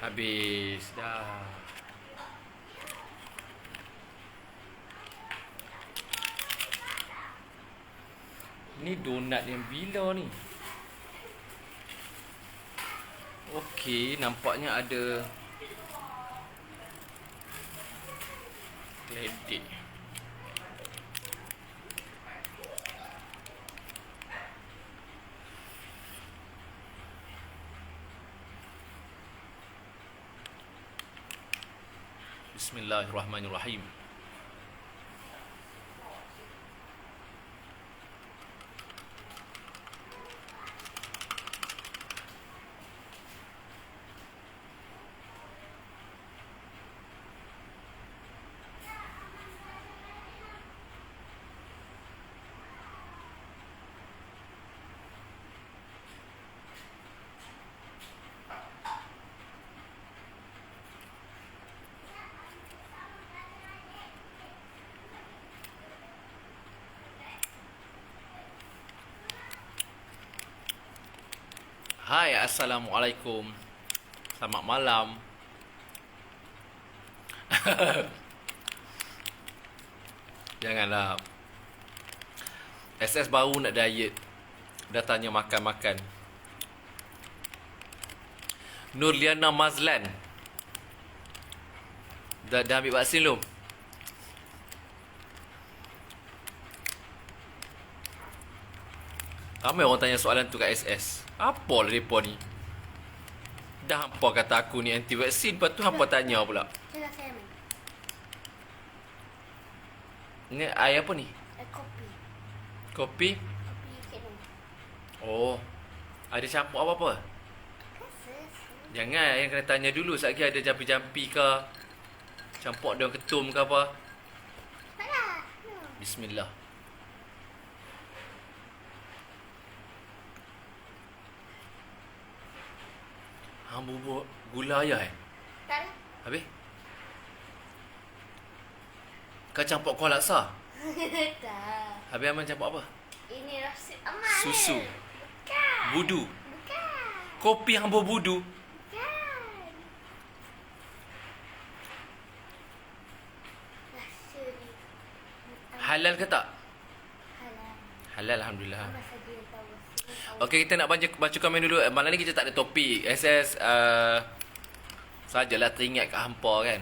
Habis dah. Ni donat yang bila ni? Okey, nampaknya ada keledek. Bismillahirrahmanirrahim. Hai, Assalamualaikum. Selamat malam. Janganlah. SS baru nak diet. Dah tanya makan-makan. Nurliana Mazlan. Dah ambil vaksin belum? Ramai orang tanya soalan tu kat SS. Apa lah mereka ni? Dah hampa kata aku ni anti vaksin, lepas tu hampa tanya pula. Ni air apa ni? Kopi. Kopi? Kopi kena. Oh. Ada campur apa-apa? Jangan, yang kena tanya dulu. Sekejap lagi ada jampi-jampi ke, campur daun ketum ke apa. Salah. Bismillah. Hang bubur gula ayah Tak lah. Habis? Kau campur kuah laksa? Tak. Habis Aman campur apa? Ini rasa aman. Susu. Bukan. Budu. Bukan. Kopi hang budu. Bukan. Rasa ni. Halal ke tak? Halal. Halal, Alhamdulillah. Amat saja yang tahu. Okey, kita nak baca komen dulu. Malam ni kita tak ada topik. SS sajalah teringat kat hampa kan.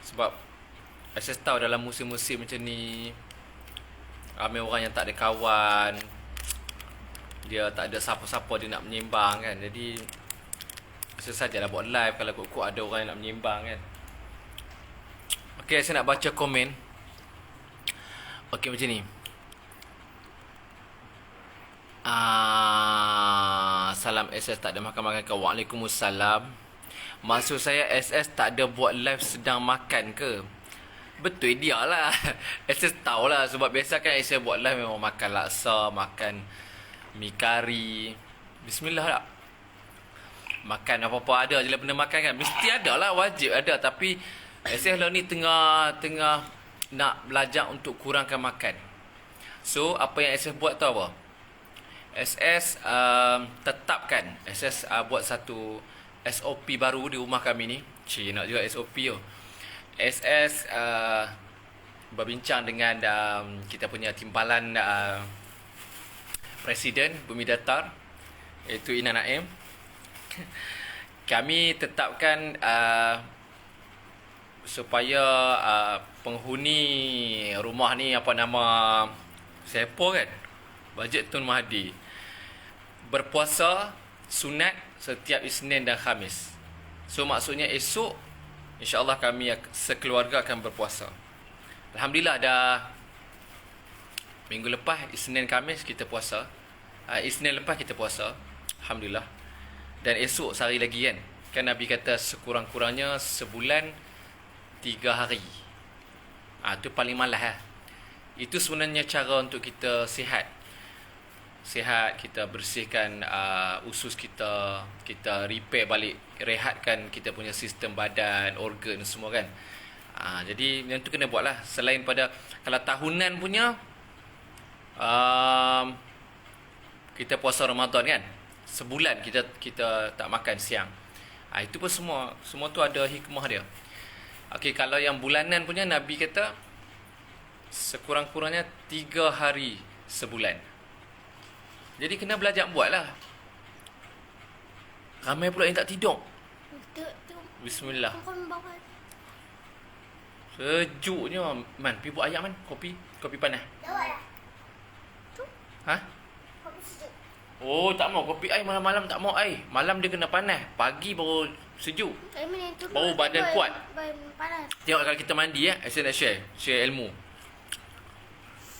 Sebab SS tahu dalam musim-musim macam ni ramai orang yang tak ada kawan. Dia tak ada siapa-siapa dia nak menyembang kan. Jadi SS sajalah buat live kalau kok ada orang yang nak menyembang kan. Okey, saya nak baca komen. Okey, macam ni. Salam SS tak ada makan-makan ke? Waalaikumsalam. Maksud saya SS tak ada buat live sedang makan ke? Betul dia lah. SS tahulah sebab biasa kan SS buat live memang makan laksa, makan mi kari. Bismillah lah. Makan apa-apa ada je lah benda makan kan. Mesti ada lah, wajib ada. Tapi SS lah ni tengah nak belajar untuk kurangkan makan. So apa yang SS buat tahu apa? SS tetapkan SS buat satu SOP baru di rumah kami ni. Cik nak juga SOP tu. SS berbincang dengan kita punya timbalan Presiden Bumi Datar, iaitu Ina Naim. Kami tetapkan supaya penghuni rumah ni, apa nama siapa kan, Bajet Tun Mahathir, berpuasa sunat setiap Isnin dan Khamis. So maksudnya esok insya-Allah kami sekeluarga akan berpuasa. Alhamdulillah dah minggu lepas Isnin Khamis kita puasa. Isnin lepas kita puasa. Alhamdulillah. Dan esok sehari lagi kan. Kan Nabi kata sekurang-kurangnya sebulan 3 hari. Itu paling malas lah. Itu sebenarnya cara untuk kita sihat, kita bersihkan usus kita repair balik, rehatkan kita punya sistem badan, organ semua kan. Jadi yang tu kena buat lah. Selain pada kalau tahunan punya kita puasa Ramadan kan, sebulan kita tak makan siang. Itu pun semua tu ada hikmah dia. Okey, kalau yang bulanan punya Nabi kata sekurang-kurangnya 3 hari sebulan. Jadi kena belajar buat lah. Ramai pula yang tak tidur. Untuk tu. Bismillah. Kau bawa. Sejuknya. Man, pergi buat ayak man. Kopi panas. Bawa lah. Tu. Ha? Kopi sejuk. Oh, tak mau kopi air malam-malam, tak mau air. Malam dia kena panas. Pagi baru sejuk. Mana tu? Baru badan kuat. Panas. Tengok kalau kita mandi saya nak share ilmu.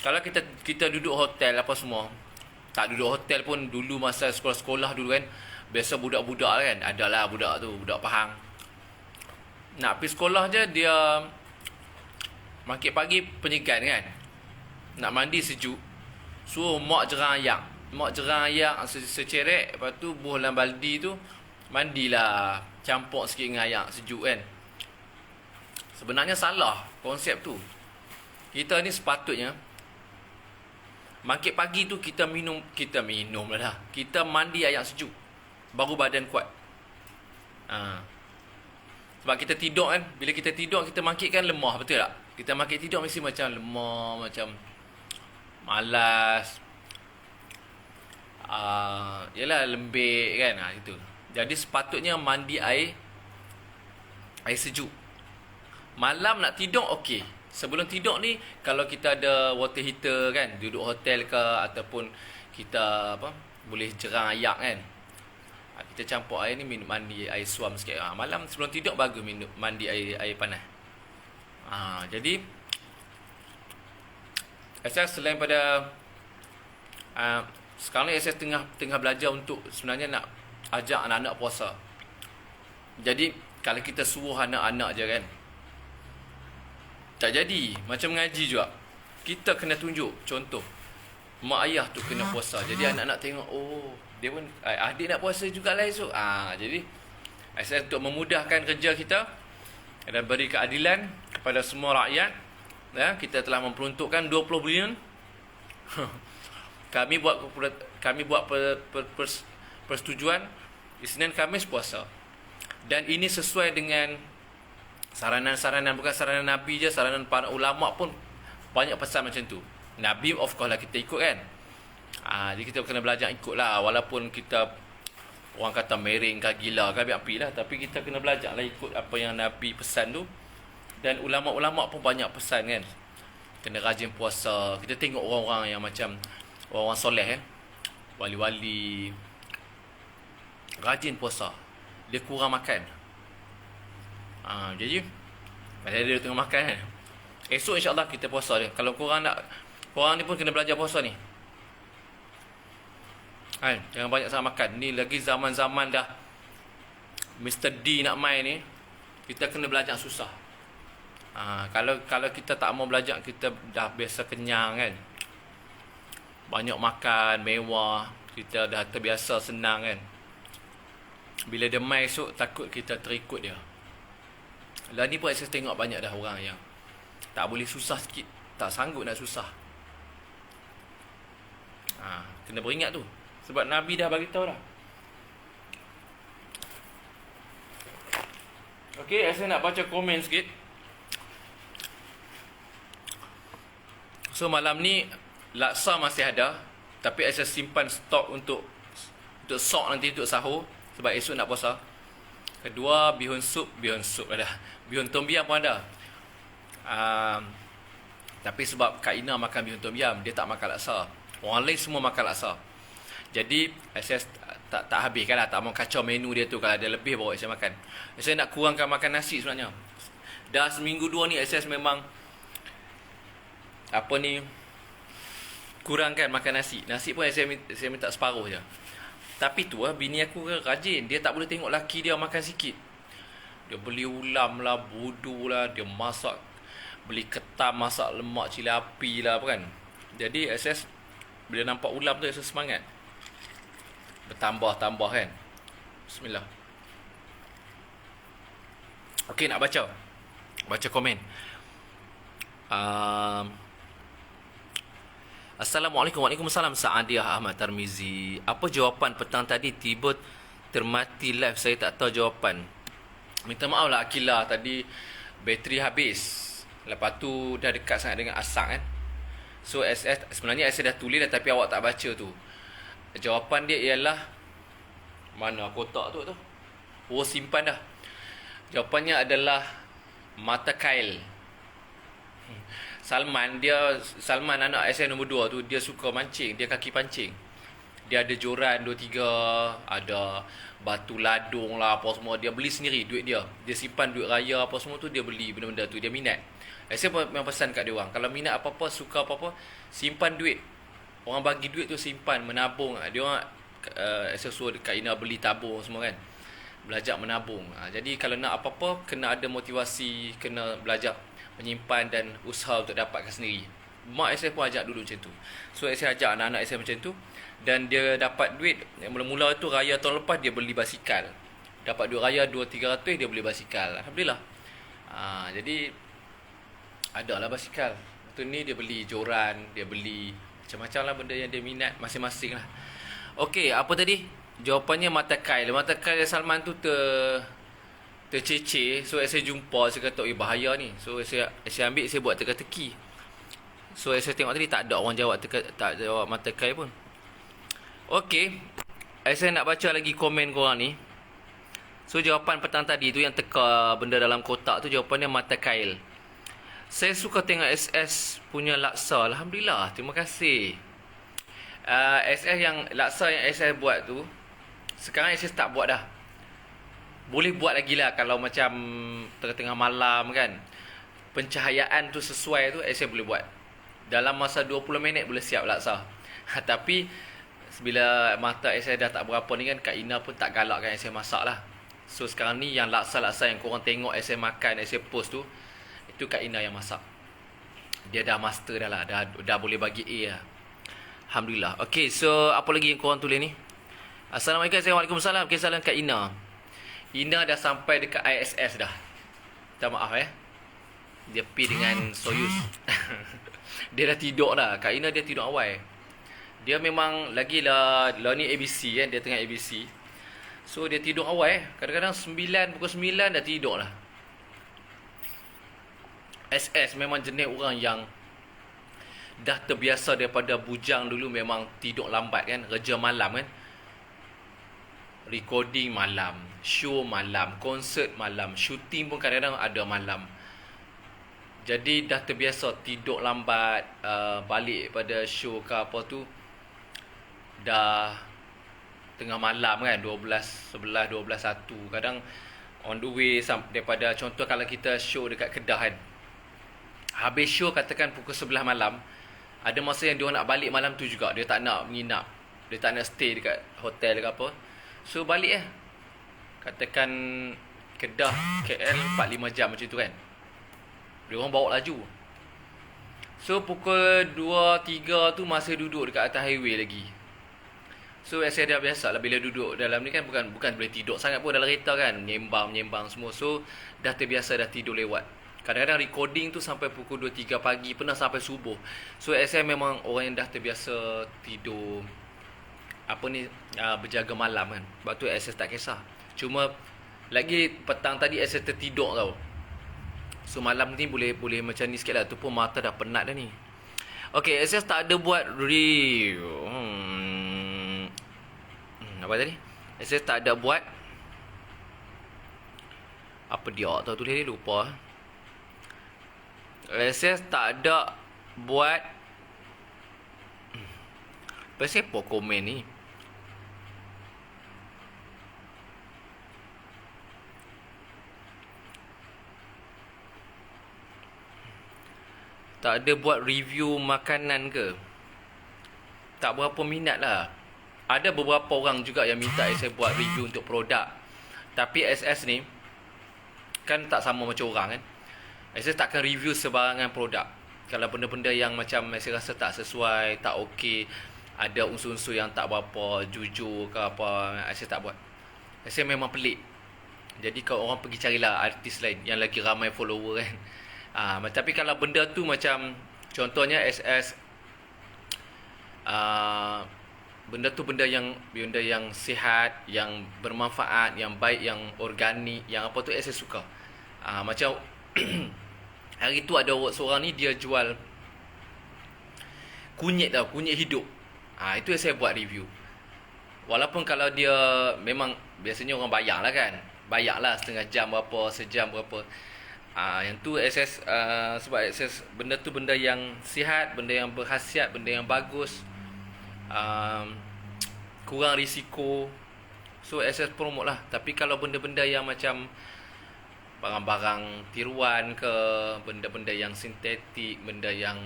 Kalau kita duduk hotel apa semua. Tak duduk hotel pun dulu masa sekolah-sekolah dulu kan. Biasa budak-budak kan. Adalah budak tu, budak Pahang. Nak pergi sekolah je dia pagi penyegan kan. Nak mandi sejuk. Suruh mak jerang ayak. Mak jerang ayak secerek. Lepas tu buh dalam baldi tu. Mandilah. Campur sikit dengan ayak sejuk kan. Sebenarnya salah konsep tu. Kita ni sepatutnya bangkit pagi tu kita minum lah dah. Kita mandi air sejuk. Baru badan kuat. Sebab kita tidur kan. Bila kita tidur kita bangkit kan lemah. Betul tak? Kita bangkit tidur mesti macam lemah. Macam malas. Yelah lembik kan. Itu. Jadi sepatutnya mandi air sejuk. Malam nak tidur okey. Sebelum tidur ni kalau kita ada water heater kan, duduk hotel ke ataupun kita boleh jerang ayak kan. Kita campur air ni mandi air suam sikit. Malam sebelum tidur bagus mandi air panas. Jadi saya selain pada sekarang ni saya tengah belajar untuk sebenarnya nak ajak anak-anak puasa. Jadi kalau kita suruh anak-anak je kan tak jadi. Macam mengaji juga. Kita kena tunjuk contoh. Mak ayah tu kena puasa. Jadi anak-anak tengok, oh, dia pun adik nak puasa jugalah esok. Jadi saya untuk memudahkan kerja kita dan beri keadilan kepada semua rakyat, kita telah memperuntukkan 20 bilion. Kami buat persetujuan Isnin Khamis puasa. Dan ini sesuai dengan saranan-saranan, bukan saranan Nabi je, saranan para ulama pun banyak pesan macam tu. Nabi of course lah kita ikut kan. Jadi kita kena belajar ikut lah. Walaupun kita orang kata mereng ke gila ke api lah, tapi kita kena belajar lah ikut apa yang Nabi pesan tu. Dan ulama-ulama pun banyak pesan kan. Kena rajin puasa. Kita tengok orang-orang yang macam orang-orang soleh wali-wali rajin puasa. Dia kurang makan. Jadi pada dia tengah makan kan. Esok insyaAllah kita puasa dia. Kalau korang ni pun kena belajar puasa ni kan. Jangan banyak sangat makan. Ni lagi zaman-zaman dah Mr. D nak main ni. Kita kena belajar susah. Kalau kita tak mau belajar, kita dah biasa kenyang kan. Banyak makan, mewah. Kita dah terbiasa senang kan. Bila dia main esok, takut kita terikut dia. Lah ni pun saya tengok banyak dah orang yang tak boleh susah sikit, tak sanggup nak susah. Kena beringat tu. Sebab Nabi dah bagi tahu dah. Okey, saya nak baca komen sikit. So malam ni laksa masih ada, tapi saya simpan stok untuk sok nanti untuk sahur sebab esok nak puasa. Kedua, bihun ada. Bihun tom yam pun ada. Tapi sebab Kak Ina makan bihun tom yam, dia tak makan laksa. Orang lain semua makan laksa. Jadi saya tak habiskan lah. Tak mau kacau menu dia tu. Kalau ada lebih bawa saya makan. Saya nak kurangkan makan nasi sebenarnya. Dah seminggu 2 ni saya memang kurangkan makan nasi. Nasi pun saya minta separuh je. Tapi tu bini aku rajin. Dia tak boleh tengok laki dia makan sikit. Dia beli ulam lah, budu lah, dia masak, beli ketam, masak lemak cili api lah apa kan. Jadi SS bila nampak ulam tu SS semangat. Bertambah-tambah kan. Bismillah. Okey, nak baca komen. Assalamualaikum. Waalaikumsalam. Saadiah Ahmad Tarmizi. Apa jawapan petang tadi termati live, saya tak tahu jawapan. Minta maaf lah Akila, tadi bateri habis. Lepas tu dah dekat sangat dengan asak kan. So SS sebenarnya SS dah tulis dah, tapi awak tak baca tu. Jawapan dia ialah, mana kotak tu? Oh, simpan dah. Jawapannya adalah mata kail. Salman anak SS nombor 2 tu, dia suka mancing, dia kaki pancing. Dia ada joran 2-3, ada batu ladung lah apa semua, dia beli sendiri duit dia. Dia simpan duit raya apa semua tu, dia beli benda-benda tu, dia minat. Saya memang pesan kat dia orang, kalau minat apa-apa, suka apa-apa, simpan duit. Orang bagi duit tu simpan, menabung. Dia orang saya suruh dekat Ina beli tabung semua kan. Belajar menabung. Jadi kalau nak apa-apa, kena ada motivasi, kena belajar menyimpan dan usaha untuk dapatkan sendiri. Mak saya pun ajak dulu macam tu. So saya ajak anak-anak saya macam tu. Dan dia dapat duit, mula-mula tu raya tahun lepas dia beli basikal. Dapat duit raya 200-300, dia beli basikal. Alhamdulillah. Jadi adalah basikal. Tu ni dia beli joran, dia beli macam-macam lah benda yang dia minat masing-masing lah. Okey, apa tadi? Jawapannya mata kail. Mata kail Salman tu terceceh. So saya jumpa, saya kata bahaya ni. So saya ambil, saya buat teka-teki. So saya tengok tadi tak ada orang jawab tak jawab mata kail pun. Okey, saya nak baca lagi komen korang ni. So jawapan petang tadi tu yang teka benda dalam kotak tu, jawapannya mata kail. Saya suka tengok SS punya laksa. Alhamdulillah, terima kasih. SS yang laksa yang SS buat tu, sekarang SS tak buat dah. Boleh buat lagi lah kalau macam tengah-tengah malam kan, pencahayaan tu sesuai tu, SS boleh buat. Dalam masa 20 minit boleh siap laksa. Tapi bila mata SS dah tak berapa ni kan, Kak Ina pun tak galakkan SS masak lah. So sekarang ni yang laksa-laksa yang korang tengok SS makan, SS post tu, itu Kak Ina yang masak. Dia dah master dah lah, dah boleh bagi A lah. Alhamdulillah. Okay, so apa lagi yang korang tulis ni? Assalamualaikum, Waalaikumsalam. Okay, salam Kak Ina. Ina dah sampai dekat ISS dah. Minta maaf dia pergi dengan Soyuz. Dia dah tidur dah. Kak Ina dia tidur awal. Dia memang lagi lah ni ABC kan, dia tengah ABC. So dia tidur awal. Kadang-kadang pukul 9 dah tidur lah. SS memang jenis orang yang dah terbiasa daripada bujang dulu, memang tidur lambat kan, kerja malam kan. Recording malam, show malam, konsert malam, shooting pun kadang-kadang ada malam. Jadi dah terbiasa tidur lambat, balik pada show ke apa tu dah tengah malam kan, 12, 11, 12, 1. Kadang on the way daripada, contoh kalau kita show dekat Kedah kan, habis show katakan pukul 11 malam, ada masa yang dia nak balik malam tu juga. Dia tak nak menginap, dia tak nak stay dekat hotel ke apa. So balik katakan Kedah KL 4-5 jam macam tu kan, dia orang bawa laju. So pukul 2-3 tu masih duduk dekat atas highway lagi. So saya dah biasa lah bila duduk dalam ni kan, bukan boleh tidur sangat pun dalam kereta kan, menyembang semua. So dah terbiasa, dah tidur lewat. Kadang-kadang recording tu sampai pukul 2-3 pagi, pernah sampai subuh. So saya memang orang yang dah terbiasa tidur berjaga malam kan. Sebab tu SS tak kisah. Cuma lagi petang tadi SS tertidur tau. So malam ni boleh macam ni sikit lah. Tu pun mata dah penat dah ni. Okay, SS tak ada buat review. Apa tadi? SS tak ada buat, apa dia tak tulis ni, lupa. SS tak ada buat. Pasal apa komen ni? Tak ada buat review makanan ke? Tak berapa minat lah. Ada beberapa orang juga yang minta saya buat review untuk produk. Tapi SS ni kan tak sama macam orang kan. SS takkan review sebarangan produk. Kalau benda-benda yang macam saya rasa tak sesuai, tak okey, ada unsur-unsur yang tak berapa jujur ke apa, saya tak buat. Saya memang pelik. Jadi kalau orang pergi carilah artis lain yang lagi ramai follower kan. Tapi kalau benda tu macam contohnya SS benda tu benda yang sihat, yang bermanfaat, yang baik, yang organik, yang apa tu saya suka. Macam hari tu ada seorang ni dia jual kunyit tau, kunyit hidup. Itu yang saya buat review. Walaupun kalau dia memang biasanya orang bayar lah kan. Bayar lah setengah jam berapa, sejam berapa. Yang tu SS sebab SS benda tu benda yang sihat, benda yang berkhasiat, benda yang bagus. Kurang risiko. So SS promote lah. Tapi kalau benda-benda yang macam barang-barang tiruan ke, benda-benda yang sintetik, benda yang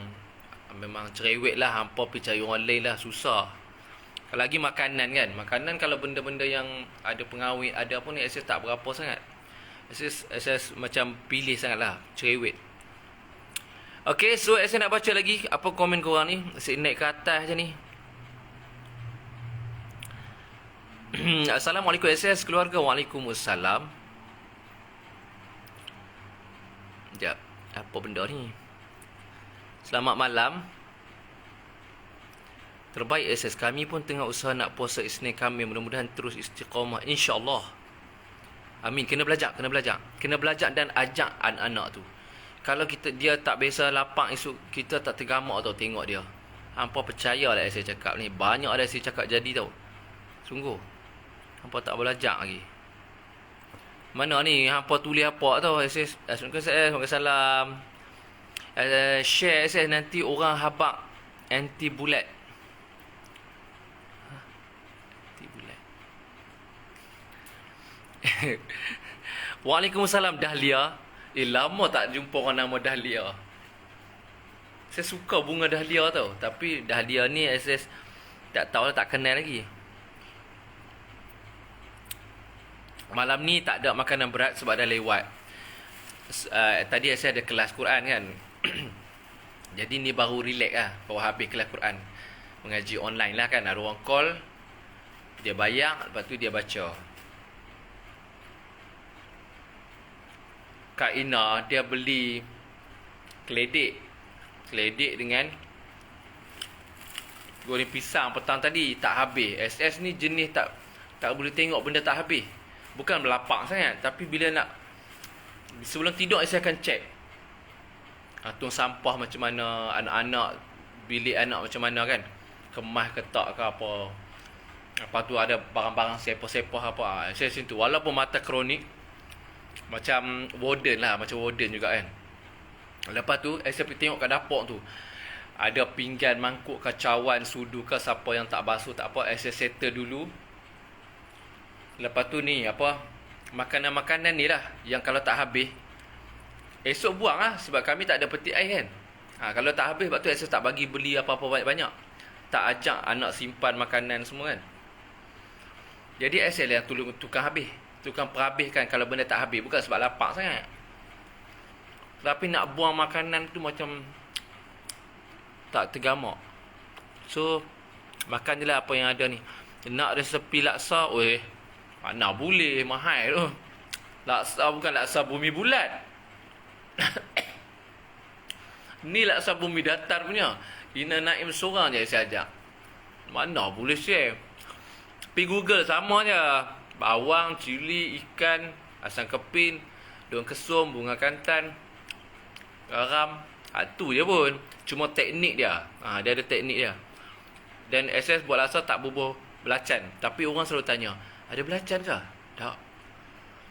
memang cerewet lah, hampa pergi cari orang lain lah, susah. Kalau lagi makanan kan, makanan kalau benda-benda yang ada pengawet, ada apa ni, SS tak berapa sangat. SS macam pilih sangat lah, cerewet. Okay, so SS nak baca lagi apa komen korang ni. Asyik naik ke atas je ni. Assalamualaikum SS keluarga. Waalaikumsalam. Sekejap, apa benda ni? Selamat malam. Terbaik SS, kami pun tengah usaha nak puasa Isnin kami. Mudah-mudahan terus istiqamah, insya-Allah. Amin. Kena belajar dan ajak anak-anak tu. Kalau dia tak biasa lapang esok, kita tak tergamak tau tengok dia. Hampa percayalah saya cakap ni. Banyak ada saya cakap jadi tau. Sungguh. Hampa tak belajar lagi. Mana ni hampa tulis apa tau SS. Assalamualaikum salam. Share SS nanti orang habaq anti bulat. Anti bulat. Waalaikumsalam Dahlia. Lama tak jumpa orang nama Dahlia. Saya suka bunga Dahlia tau. Tapi Dahlia ni SS tak tahu lah, tak kenal lagi. Malam ni tak ada makanan berat sebab dah lewat. Tadi saya ada kelas Quran kan. Jadi ni baru relax lah. Baru habis kelas Quran. Mengaji online lah kan. Ada orang call. Dia bayar. Lepas tu dia baca. Kak Ina dia beli keledek dengan goreng pisang petang tadi. Tak habis. SS ni jenis tak boleh tengok benda tak habis. Bukan melapak sangat. Tapi bila nak, sebelum tidur saya akan check tong sampah macam mana, anak-anak, bilik anak macam mana kan, kemas ke tak ke apa. Lepas tu ada barang-barang sepah-sepah apa. Saya macam tu. Walaupun mata kronik macam warden lah, macam warden juga kan. Lepas tu saya pergi tengok kat dapur tu, ada pinggan, mangkuk, kacauan, sudu ke, siapa yang tak basuh tak apa, saya settle dulu. Lepas tu ni apa, makanan-makanan ni lah yang kalau tak habis esok buang lah. Sebab kami tak ada peti air kan. Kalau tak habis, sebab tu saya tak bagi beli apa-apa banyak-banyak. Tak ajak anak simpan makanan semua kan. Jadi saya yang tukang habis, tukang perhabiskan kalau benda tak habis. Bukan sebab lapar sangat, tapi nak buang makanan tu macam tak tergamak. So makan je lah apa yang ada ni. Nak resepi laksa, mana boleh, mahal tu. Laksa bukan laksa bumi bulat. Ni laksa bumi datar punya. Ina Naim seorang je saya ajak. Mana boleh share. Pergi Google sama je. Bawang, cili, ikan, asam kepin, daun kesum, bunga kantan, garam. Tu je pun. Cuma teknik dia. Dia ada teknik dia. Dan SS buat laksa tak bubuh belacan. Tapi orang selalu tanya, ada belacan ke? Tak.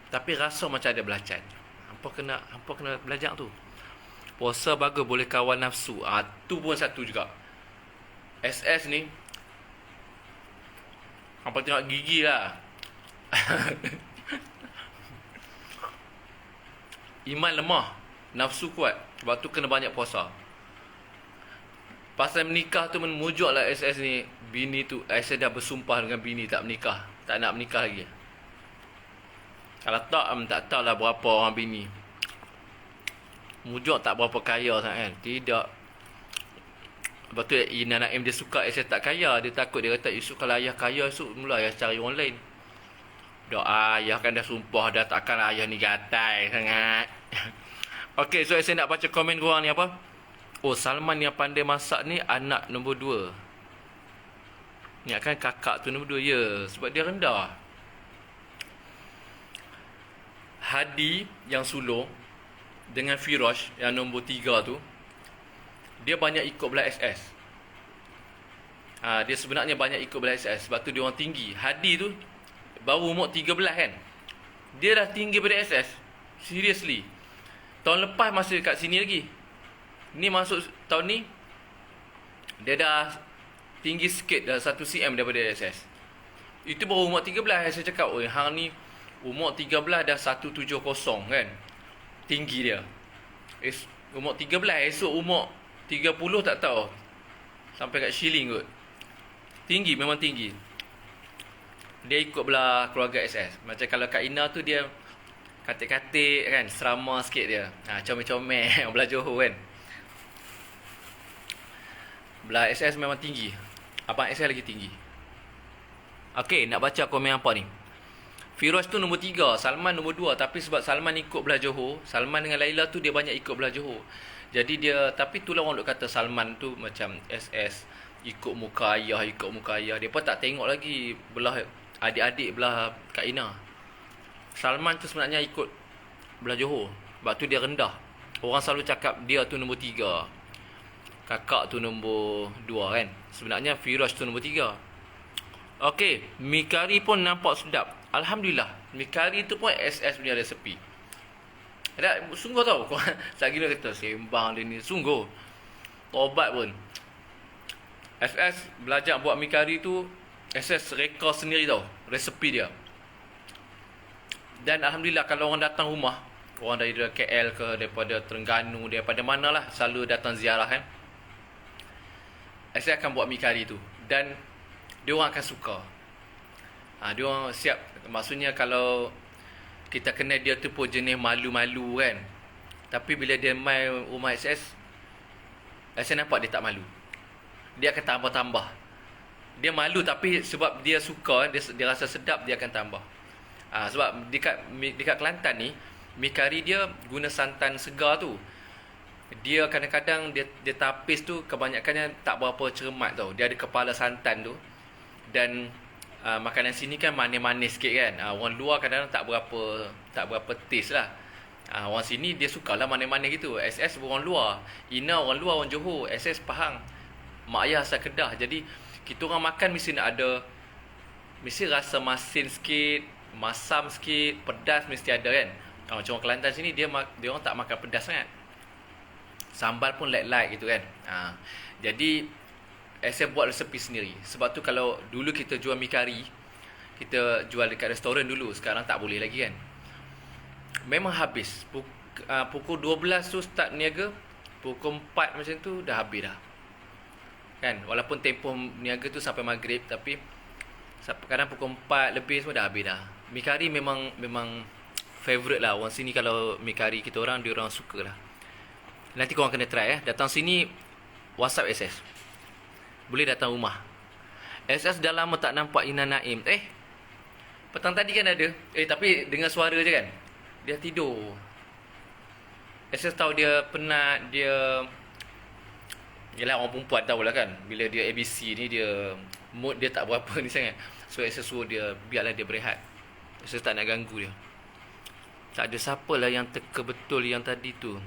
Tapi rasa macam ada belacan. Hampa kena belajar tu. Puasa bagus boleh kawal nafsu. Tu pun satu juga. SS ni hampa tengok gigi lah. Iman lemah, nafsu kuat. Sebab tu kena banyak puasa. Pasal menikah tu memujuk lah SS ni. Bini tu, saya dah bersumpah dengan bini tak menikah. Tak nak menikah lagi. Kalau tak tahulah berapa orang bini. Mujuk tak berapa kaya sangat kan. Tidak. Lepas tu Ina Naim dia suka saya tak kaya. Dia takut, dia kata esok kalau ayah kaya, esok mula ayah cari orang lain. Ayah kan dah sumpah, dah takkan ayah ni gatai sangat. Okay, so saya nak baca komen korang ni apa. Salman yang pandai masak ni anak nombor 2. Ingatkan kakak tu nombor 2. Ya, sebab dia rendah. Hadi yang sulung dengan Firoz yang nombor 3 tu, dia banyak ikut belah SS. Dia sebenarnya banyak ikut belah SS. Sebab tu dia orang tinggi. Hadi tu baru umur 13 kan. Dia dah tinggi pada SS. Seriously. Tahun lepas masih kat sini lagi. Ni masuk tahun ni, dia dah tinggi sikit, dah 1 cm daripada SS. Itu baru umur 13. Saya cakap, oi, hang ni umur 13 dah 170 kan. Tinggi dia. Umur 13, esok umur 30 tak tahu. Sampai kat shilling kot. Tinggi, memang tinggi. Dia ikut belah keluarga SS. Macam kalau Kak Ina tu dia katik-katik kan, serama sikit dia. Comel-comel belah Johor kan. Belah SS memang tinggi. Abang SS lagi tinggi. Okey, nak baca komen apa ni? Firoz tu nombor 3, Salman nombor 2. Tapi sebab Salman ikut belah Johor, Salman dengan Laila tu dia banyak ikut belah Johor. Jadi dia, tapi itulah orang duk kata Salman tu macam SS, ikut muka ayah. Dia pun tak tengok lagi belah adik-adik belah Kak Ina. Salman tu sebenarnya ikut belah Johor. Sebab tu dia rendah. Orang selalu cakap dia tu nombor 3, kakak tu nombor 2 kan. Sebenarnya Firoz tu nombor 3. Okey, mi kari pun nampak sedap. Alhamdulillah. Mi kari tu pun SS punya resepi. Sungguh tau. Tak gila kata sembang dia ni. Sungguh. Tobat pun. SS belajar buat mi kari tu, SS reka sendiri tau. Resepi dia. Dan Alhamdulillah kalau orang datang rumah, orang dari KL ke, daripada Terengganu, daripada manalah, selalu datang ziarah kan, saya akan buat mi kari tu. Dan dia orang akan suka. Dia orang siap. Maksudnya kalau kita kenal dia tu pun jenis malu-malu kan. Tapi bila dia main rumah SS, saya nampak dia tak malu. Dia akan tambah-tambah. Dia malu tapi sebab dia suka, dia rasa sedap, dia akan tambah. Sebab dekat Kelantan ni, mi kari dia guna santan segar tu. Dia kadang-kadang dia tapis tu kebanyakannya tak berapa cermat tau. Dia ada kepala santan tu. Dan makanan sini kan manis-manis sikit kan. Orang luar kadang-kadang tak berapa taste lah. Orang sini dia sukalah manis-manis gitu. SS orang luar, Ina orang luar, orang Johor. SS Pahang, mak ayah asal Kedah. Jadi kita orang makan mesti nak ada, mesti rasa masin sikit, masam sikit, pedas mesti ada kan. Macam orang Kelantan sini dia orang tak makan pedas sangat. Sambal pun light-light gitu kan. Jadi saya buat resepi sendiri. Sebab tu kalau dulu kita jual mi kari, kita jual dekat restoran dulu. Sekarang tak boleh lagi kan. Memang habis. Pukul 12 tu start niaga, pukul 4 macam tu dah habis dah. Kan? Walaupun tempoh niaga tu sampai maghrib, tapi kadang pukul 4 lebih semua dah habis dah. Mi kari memang favourite lah. Orang sini kalau mi kari kita orang, dia orang suka lah. Nanti korang kena try datang sini, WhatsApp SS. Boleh datang rumah. SS dah lama tak nampak Ina Naim. Petang tadi kan ada. Tapi dengar suara je kan. Dia tidur. SS tahu dia penat. Yelah orang perempuan tahulah kan. Bila dia ABC ni, dia mood dia tak berapa ni sangat. So SS suruh dia, biarlah dia berehat. SS tak nak ganggu dia. Tak ada siapa lah yang teka betul yang tadi tu.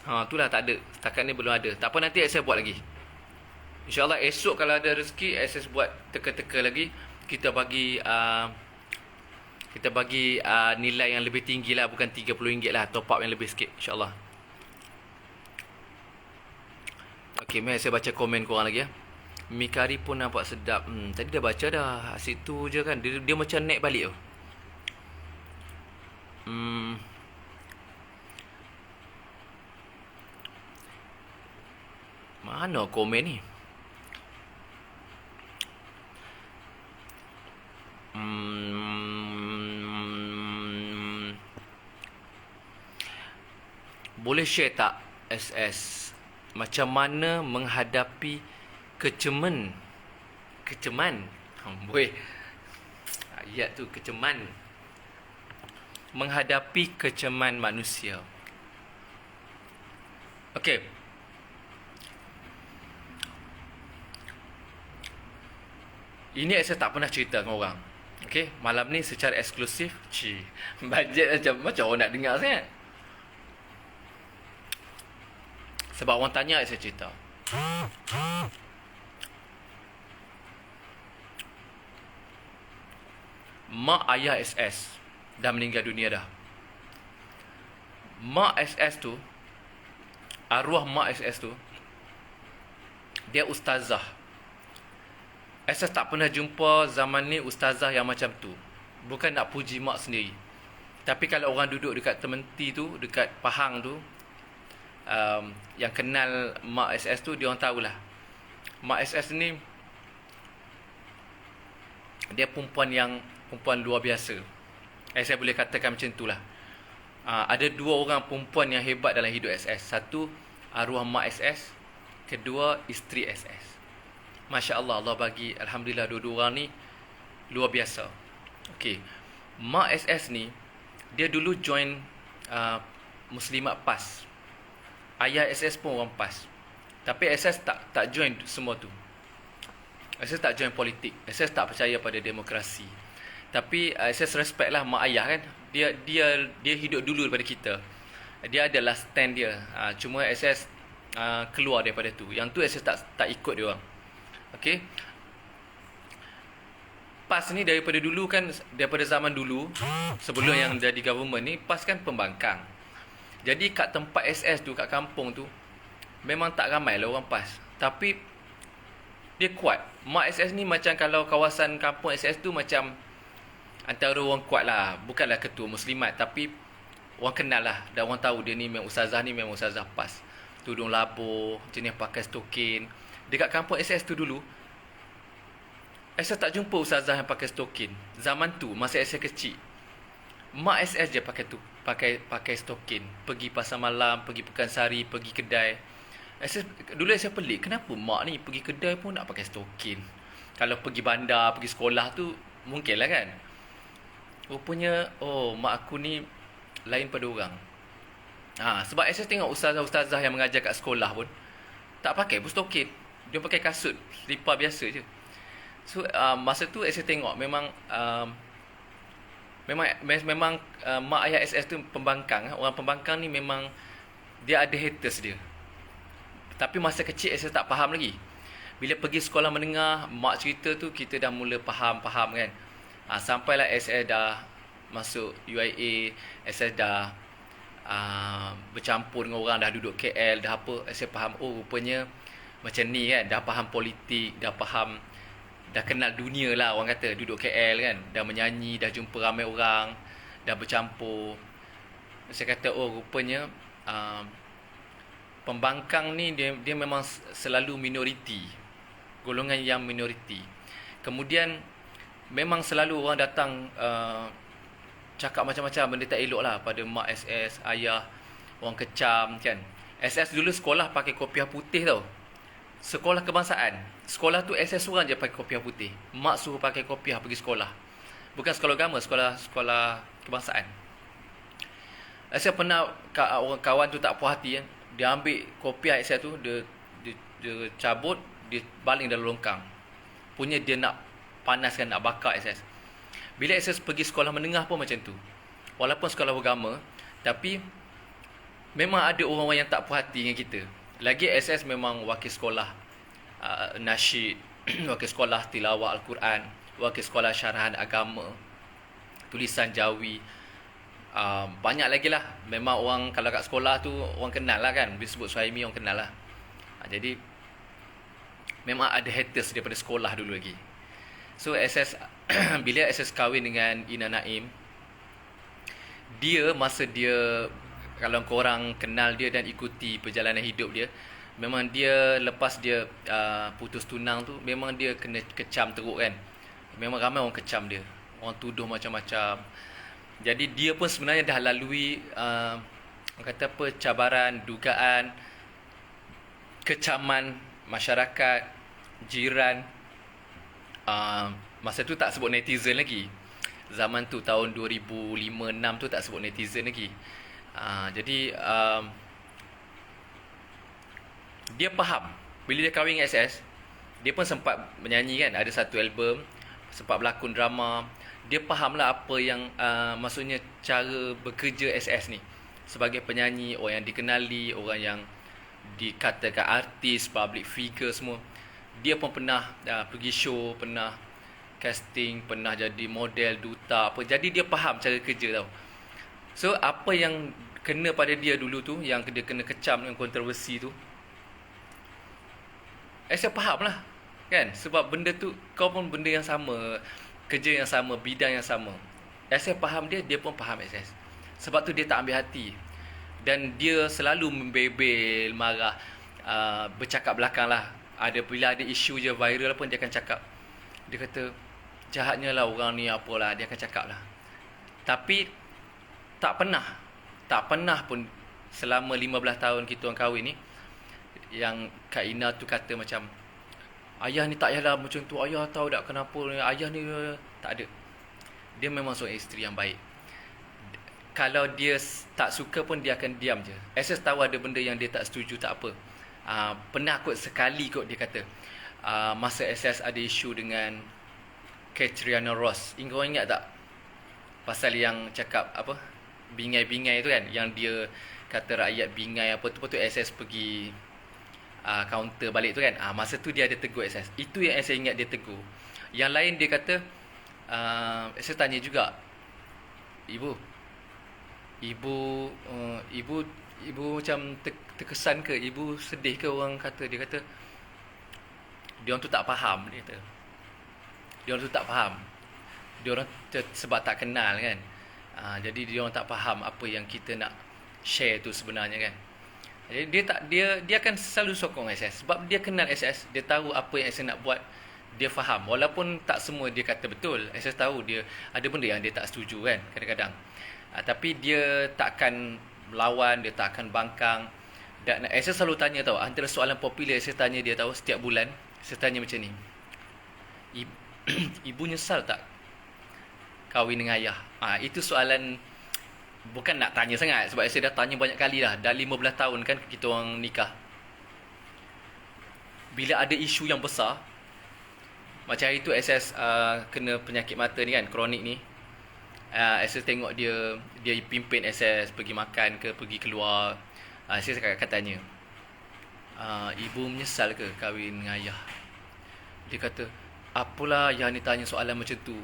Itulah tak ada. Setakat ni belum ada. Tak apa, nanti saya buat lagi. InsyaAllah esok kalau ada rezeki, saya buat teka-teka lagi. Kita bagi nilai yang lebih tinggi lah. Bukan RM30 lah. Top up yang lebih sikit. InsyaAllah. Okay, mari saya baca komen korang lagi ya. Mi kari pun nampak sedap. Tadi dah baca dah. Situ je kan. Dia macam naik balik tu. Mana komen ni? Boleh share tak SS macam mana menghadapi keceman? Boleh. Ayat tu keceman. Menghadapi keceman manusia. Okey. Ini saya tak pernah cerita dengan orang. Okay, malam ni secara eksklusif. Bajet macam orang nak dengar sangat. Sebab orang tanya, saya cerita. Mak ayah SS dah meninggal dunia dah. Mak SS tu, arwah mak SS tu, dia ustazah. SS tak pernah jumpa zaman ni ustazah yang macam tu. Bukan nak puji mak sendiri, tapi kalau orang duduk dekat Tementi tu, dekat Pahang tu, yang kenal mak SS tu, dia orang tahulah. Mak SS ni, dia perempuan luar biasa. Saya boleh katakan macam itulah. Ada dua orang perempuan yang hebat dalam hidup SS. Satu, arwah mak SS. Kedua, isteri SS. Masya Allah, Allah bagi, alhamdulillah, dua-dua orang ni luar biasa. Okey, mak SS ni, dia dulu join Muslimat PAS. Ayah SS pun orang PAS. Tapi SS tak join semua tu. SS tak join politik. SS tak percaya pada demokrasi. Tapi SS respect lah mak ayah kan. Dia hidup dulu daripada kita. Dia adalah stand dia. Cuma SS keluar daripada tu. Yang tu SS tak ikut dia orang. Okey. PAS ni daripada dulu kan, daripada zaman dulu, sebelum yang jadi government ni, PAS kan pembangkang. Jadi kat tempat SS tu, kat kampung tu, memang tak ramai lah orang PAS. Tapi dia kuat. Mak SS ni macam, kalau kawasan kampung SS tu macam antara orang kuat lah. Bukanlah ketua Muslimat, tapi orang kenal lah. Dan orang tahu dia ni memang ustazah ni, memang ustazah PAS. Tudung labur, jenis pakai stokin. Dekat kampung SS tu dulu, SS tak jumpa ustazah yang pakai stokin. Zaman tu, masa SS kecil, mak SS je pakai stokin. Pergi pasar malam, pergi Pekansari, pergi kedai. Dulu saya pelik, kenapa mak ni pergi kedai pun nak pakai stokin? Kalau pergi bandar, pergi sekolah tu, mungkin lah kan. Rupanya, mak aku ni lain pada orang. Sebab SS tengok ustazah-ustazah yang mengajar kat sekolah pun tak pakai pun stokin. Dia pakai kasut, selipar biasa je. So, masa tu SS tengok memang mak ayah SS tu pembangkang. Orang pembangkang ni memang dia ada haters dia. Tapi masa kecil SS tak faham lagi. Bila pergi sekolah menengah, mak cerita tu, kita dah mula faham kan. Sampailah SS dah masuk UIA, SS dah bercampur dengan orang, dah duduk KL, dah apa, SS faham, rupanya macam ni kan. Dah faham politik, dah faham, dah kenal dunia lah orang kata. Duduk KL kan, dah menyanyi, dah jumpa ramai orang, dah bercampur. Saya kata, rupanya pembangkang ni dia memang selalu minoriti, golongan yang minoriti. Kemudian memang selalu orang datang cakap macam-macam benda tak elok lah pada mak SS, ayah, orang kecam kan. SS dulu sekolah pakai kopiah putih tau. Sekolah kebangsaan. Sekolah tu SS orang je pakai kopiah putih. Mak suruh pakai kopiah pergi sekolah. Bukan sekolah agama, sekolah kebangsaan. Saya pernah orang kawan tu tak puas hati kan. Dia ambil kopiah SS tu, dia cabut, dia baling dalam longkang. Punya dia nak panaskan, nak bakar SS. Bila SS pergi sekolah menengah pun macam tu. Walaupun sekolah agama, tapi memang ada orang-orang yang tak puas hati dengan kita. Lagi SS memang wakil sekolah nasyid, wakil sekolah tilawah Al-Quran, wakil sekolah syarahan agama, tulisan Jawi. Banyak lagi lah. Memang orang, kalau kat sekolah tu orang kenal lah kan. Bila sebut Suhaimi orang kenal lah. Jadi memang ada haters daripada sekolah dulu lagi. So SS bila SS kahwin dengan Ina Naim, dia masa dia, kalau korang kenal dia dan ikuti perjalanan hidup dia, memang dia lepas dia putus tunang tu, memang dia kena kecam teruk kan. Memang ramai orang kecam dia, orang tuduh macam-macam. Jadi dia pun sebenarnya dah lalui kata apa, cabaran, dugaan, kecaman masyarakat, jiran. Masa tu tak sebut netizen lagi. Zaman tu tahun 2005-6 tu tak sebut netizen lagi. Jadi dia faham. Bila dia kahwin dengan SS, Dia pun sempat menyanyi kan, ada satu album, sempat berlakon drama. Dia faham lah apa yang maksudnya cara bekerja SS ni. Sebagai penyanyi, orang yang dikenali, orang yang dikatakan artis, public figure semua. Dia pun pernah pergi show, pernah casting, pernah jadi model, duta apa. Jadi dia faham cara kerja tau. So apa yang kena pada dia dulu tu, yang dia kena kecam dengan kontroversi tu, saya faham lah kan. Sebab benda tu, kau pun benda yang sama, kerja yang sama, bidang yang sama. SS faham dia, dia pun faham SS. Sebab tu dia tak ambil hati. Dan dia selalu membebel, marah, bercakap belakang lah. Bila ada isu je viral pun dia akan cakap. Dia kata, jahatnya lah orang ni apalah, dia akan cakap lah. Tapi tak pernah pun selama 15 tahun kita orang kahwin ni, yang Kak Ina tu kata macam, ayah ni tak payahlah macam tu, ayah tahu tak kenapa ni, ayah ni tak ada. Dia memang seorang isteri yang baik. Kalau dia tak suka pun dia akan diam je. SS tahu ada benda yang dia tak setuju, tak apa. Pernah kot sekali kot dia kata, masa SS ada isu dengan Catriona Ross. Kau ingat tak? Pasal yang cakap apa, bingai-bingai tu kan, yang dia kata rakyat bingai apa tu, lepas tu SS pergi counter balik tu kan. Masa tu dia ada tegur SS. Itu yang saya ingat dia tegur. Yang lain dia kata, saya tanya juga, Ibu macam terkesan ke? Ibu sedih ke orang kata? Dia kata, dia orang tu tak faham. Dia kata, dia orang tu tak faham. Dia orang sebab tak kenal kan. Jadi dia orang tak faham apa yang kita nak share tu sebenarnya kan. Jadi dia akan selalu sokong SS sebab dia kenal SS, dia tahu apa yang SS nak buat, dia faham. Walaupun tak semua dia kata betul. SS tahu dia ada benda yang dia tak setuju kan kadang-kadang. Tapi dia takkan melawan, dia takkan bangkang. Dan SS selalu tanya tau, antara soalan popular saya tanya dia tahu setiap bulan, saya tanya macam ni. Ibu nyesal tak kahwin dengan ayah? Itu soalan bukan nak tanya sangat, sebab saya dah tanya banyak kali dah. Dah 15 tahun kan kita orang nikah. Bila ada isu yang besar, macam hari tu SS kena penyakit mata ni kan, kronik ni. SS tengok dia pimpin SS pergi makan ke, pergi keluar. Saya akan tanya, ibu menyesal ke kahwin dengan ayah? Dia kata, apalah ayah ni tanya soalan macam tu.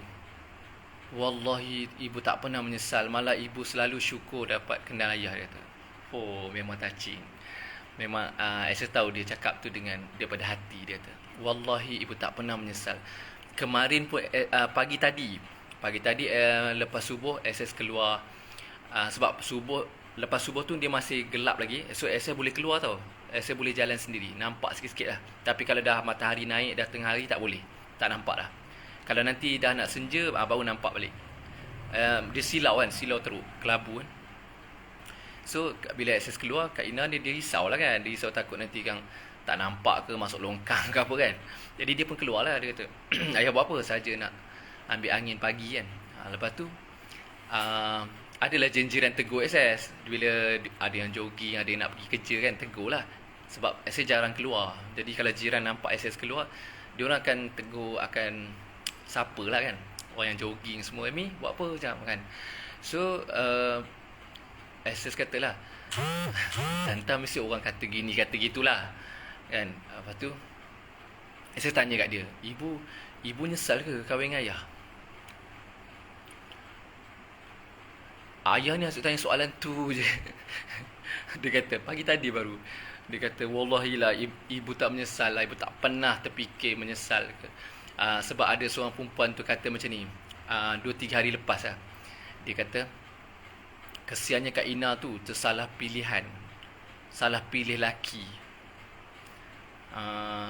Wallahi ibu tak pernah menyesal, malah ibu selalu syukur dapat kenal ayah, dia kata. Oh, memang touching. Memang saya tahu dia cakap tu dengan daripada hati, dia kata. Wallahi ibu tak pernah menyesal. Kemarin pun pagi tadi lepas subuh SS keluar, sebab lepas subuh tu dia masih gelap lagi. So SS boleh keluar tau. SS boleh jalan sendiri, nampak sikit-sikit lah. Tapi kalau dah matahari naik, dah tengah hari, tak boleh, tak nampak dah. Kalau nanti dah nak senja, baru nampak balik. Dia silau teruk, kelabu kan. So bila SS keluar, Kak Ina dia risau lah kan. Dia risau takut nanti kan tak nampak ke, masuk longkang ke apa kan. Jadi dia pun keluar lah. Dia kata, ayah buat apa saja nak ambil angin pagi kan. Lepas tu adalah jenjiran tegur SS. Bila ada yang jogging, ada yang nak pergi kerja kan, tegur lah. Sebab SS jarang keluar. Jadi kalau jiran nampak SS keluar, dia orang akan tegur, akan sapa lah kan. Orang yang jogging semua, Mi buat apa macam kan. So SS katalah, Tanta mesti orang kata gini, kata gitulah kan. Lepas tu SS tanya kat dia, Ibu nyesal ke kahwin dengan ayah? Ayah ni asyik tanya soalan tu je. Dia kata, pagi tadi baru. Dia kata, wallahi lah, ibu tak menyesal lah. Ibu tak pernah terfikir menyesal ke. Sebab ada seorang perempuan tu kata macam ni, 2-3 hari lepas lah. Dia kata, kesiannya Kak Ina tu tersalah pilihan, salah pilih laki.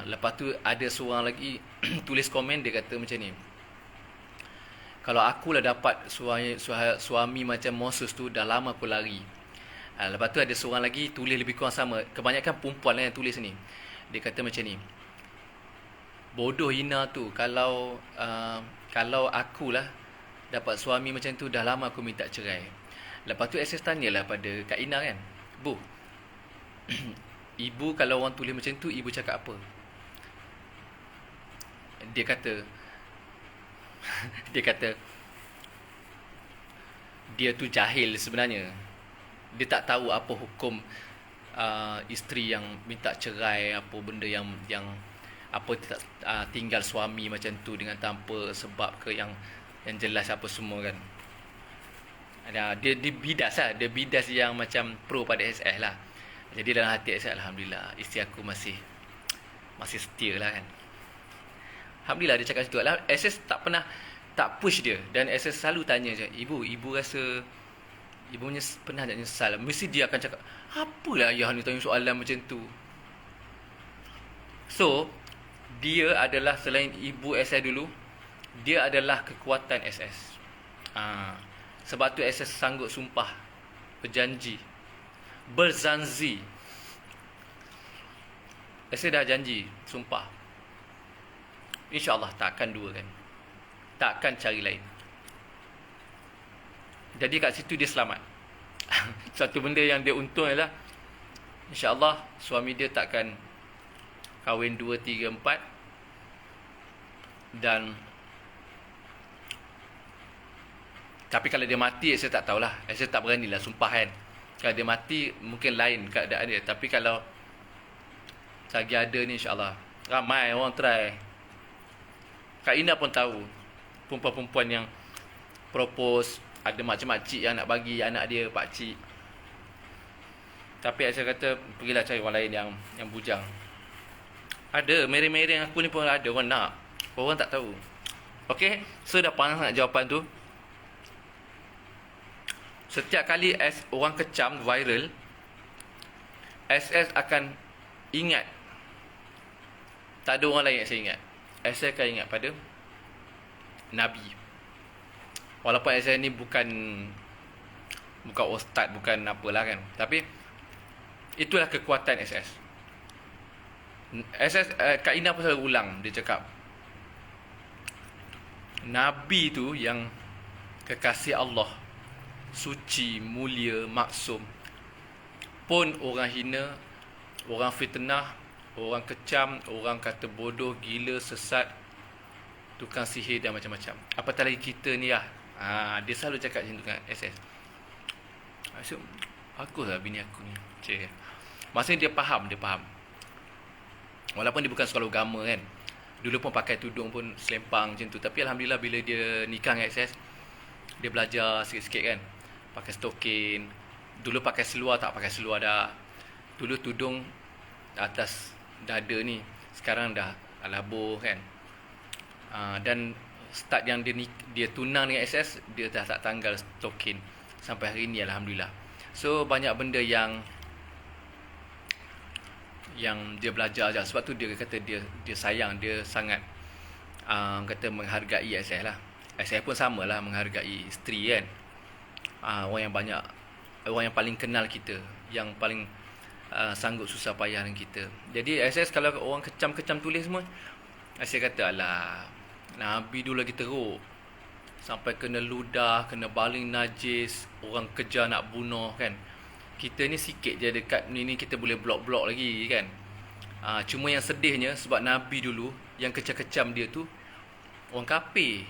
Lepas tu ada seorang lagi tulis komen, dia kata macam ni, kalau akulah dapat suami macam Moses tu, dah lama aku lari. Lepas tu ada seorang lagi tulis lebih kurang sama. Kebanyakan perempuan lah yang tulis ni. Dia kata macam ni, bodoh Ina tu, kalau akulah dapat suami macam tu, dah lama aku minta cerai. Lepas tu SS tanyalah pada Kak Ina kan, Bu, ibu kalau orang tulis macam tu, ibu cakap apa? dia kata dia kata dia tu jahil sebenarnya. Dia tak tahu apa hukum isteri yang minta cerai, apa benda yang apa tak tinggal suami macam tu dengan tanpa sebab ke yang jelas apa semua kan. Dia bidas lah. Dia bidas yang macam pro pada SS lah. Jadi dalam hati SS, alhamdulillah isteri aku masih setia lah kan. Alhamdulillah dia cakap situ. SS tak pernah tak push dia. Dan SS selalu tanya je, Ibu rasa ibunya pernah tak nyesal? Mesti dia akan cakap, apalah ayah ni tanya soalan macam tu. So dia adalah, selain ibu SS dulu, dia adalah kekuatan SS. Sebab tu SS sanggup sumpah, berjanji, berzanzi. SS dah janji, sumpah, InsyaAllah tak akan dua kan, tak akan cari lain. Jadi kat situ dia selamat. Satu benda yang dia untung ialah InsyaAllah suami dia takkan kahwin 2, 3, 4. Dan tapi kalau dia mati, saya tak tahulah. Saya tak beranilah sumpah kan. Kalau dia mati mungkin lain keadaan dia. Tapi kalau lagi ada ni, insyaAllah ramai orang try. Kak Ina pun tahu perempuan-perempuan yang propose, ada makcik-makcik yang nak bagi anak dia pakcik. Tapi saya kata pergilah cari orang lain yang bujang. Ada mereng-mereng aku ni pun ada orang nak. Orang tak tahu. Okay, so dah panas nak jawapan tu. Setiap kali orang kecam viral, SS akan ingat. Tak ada orang lain yang saya ingat. SS akan ingat pada Nabi. Walaupun SS ni bukan ustaz, bukan apalah kan. Tapi itulah kekuatan SS. Kak Ina pun selalu ulang. Dia cakap Nabi tu yang kekasih Allah, suci, mulia, maksum, pun orang hina, orang fitnah, orang kecam, orang kata bodoh, gila, sesat, tukang sihir dan macam-macam. Apatah lagi kita ni lah. Dia selalu cakap macam tu kan SS. So, baguslah bini aku ni. Maksudnya dia faham. Walaupun dia bukan sekolah agama kan. Dulu pun pakai tudung pun selempang macam tu. Tapi alhamdulillah bila dia nikah dengan SS, dia belajar sikit-sikit kan. Pakai stokin. Dulu pakai seluar, tak pakai seluar dah. Dulu tudung atas dada ni, sekarang dah labuh kan. Dan start yang dia tunang dengan SS, dia dah tak tanggal stokin sampai hari ni alhamdulillah. So banyak benda yang dia belajar je. Sebab tu dia kata dia sayang, dia sangat kata menghargai SS lah. SS pun samalah menghargai isteri kan. Orang yang paling kenal kita, yang paling sanggup susah payah dengan kita. Jadi SS kalau orang kecam-kecam tulis semua, saya kata alah, Nabi dulu lagi teruk, sampai kena ludah, kena baling najis, orang kejar nak bunuh kan. Kita ni sikit je dekat ni kita boleh blok-blok lagi kan. Cuma yang sedihnya sebab Nabi dulu yang kecam-kecam dia tu orang kafir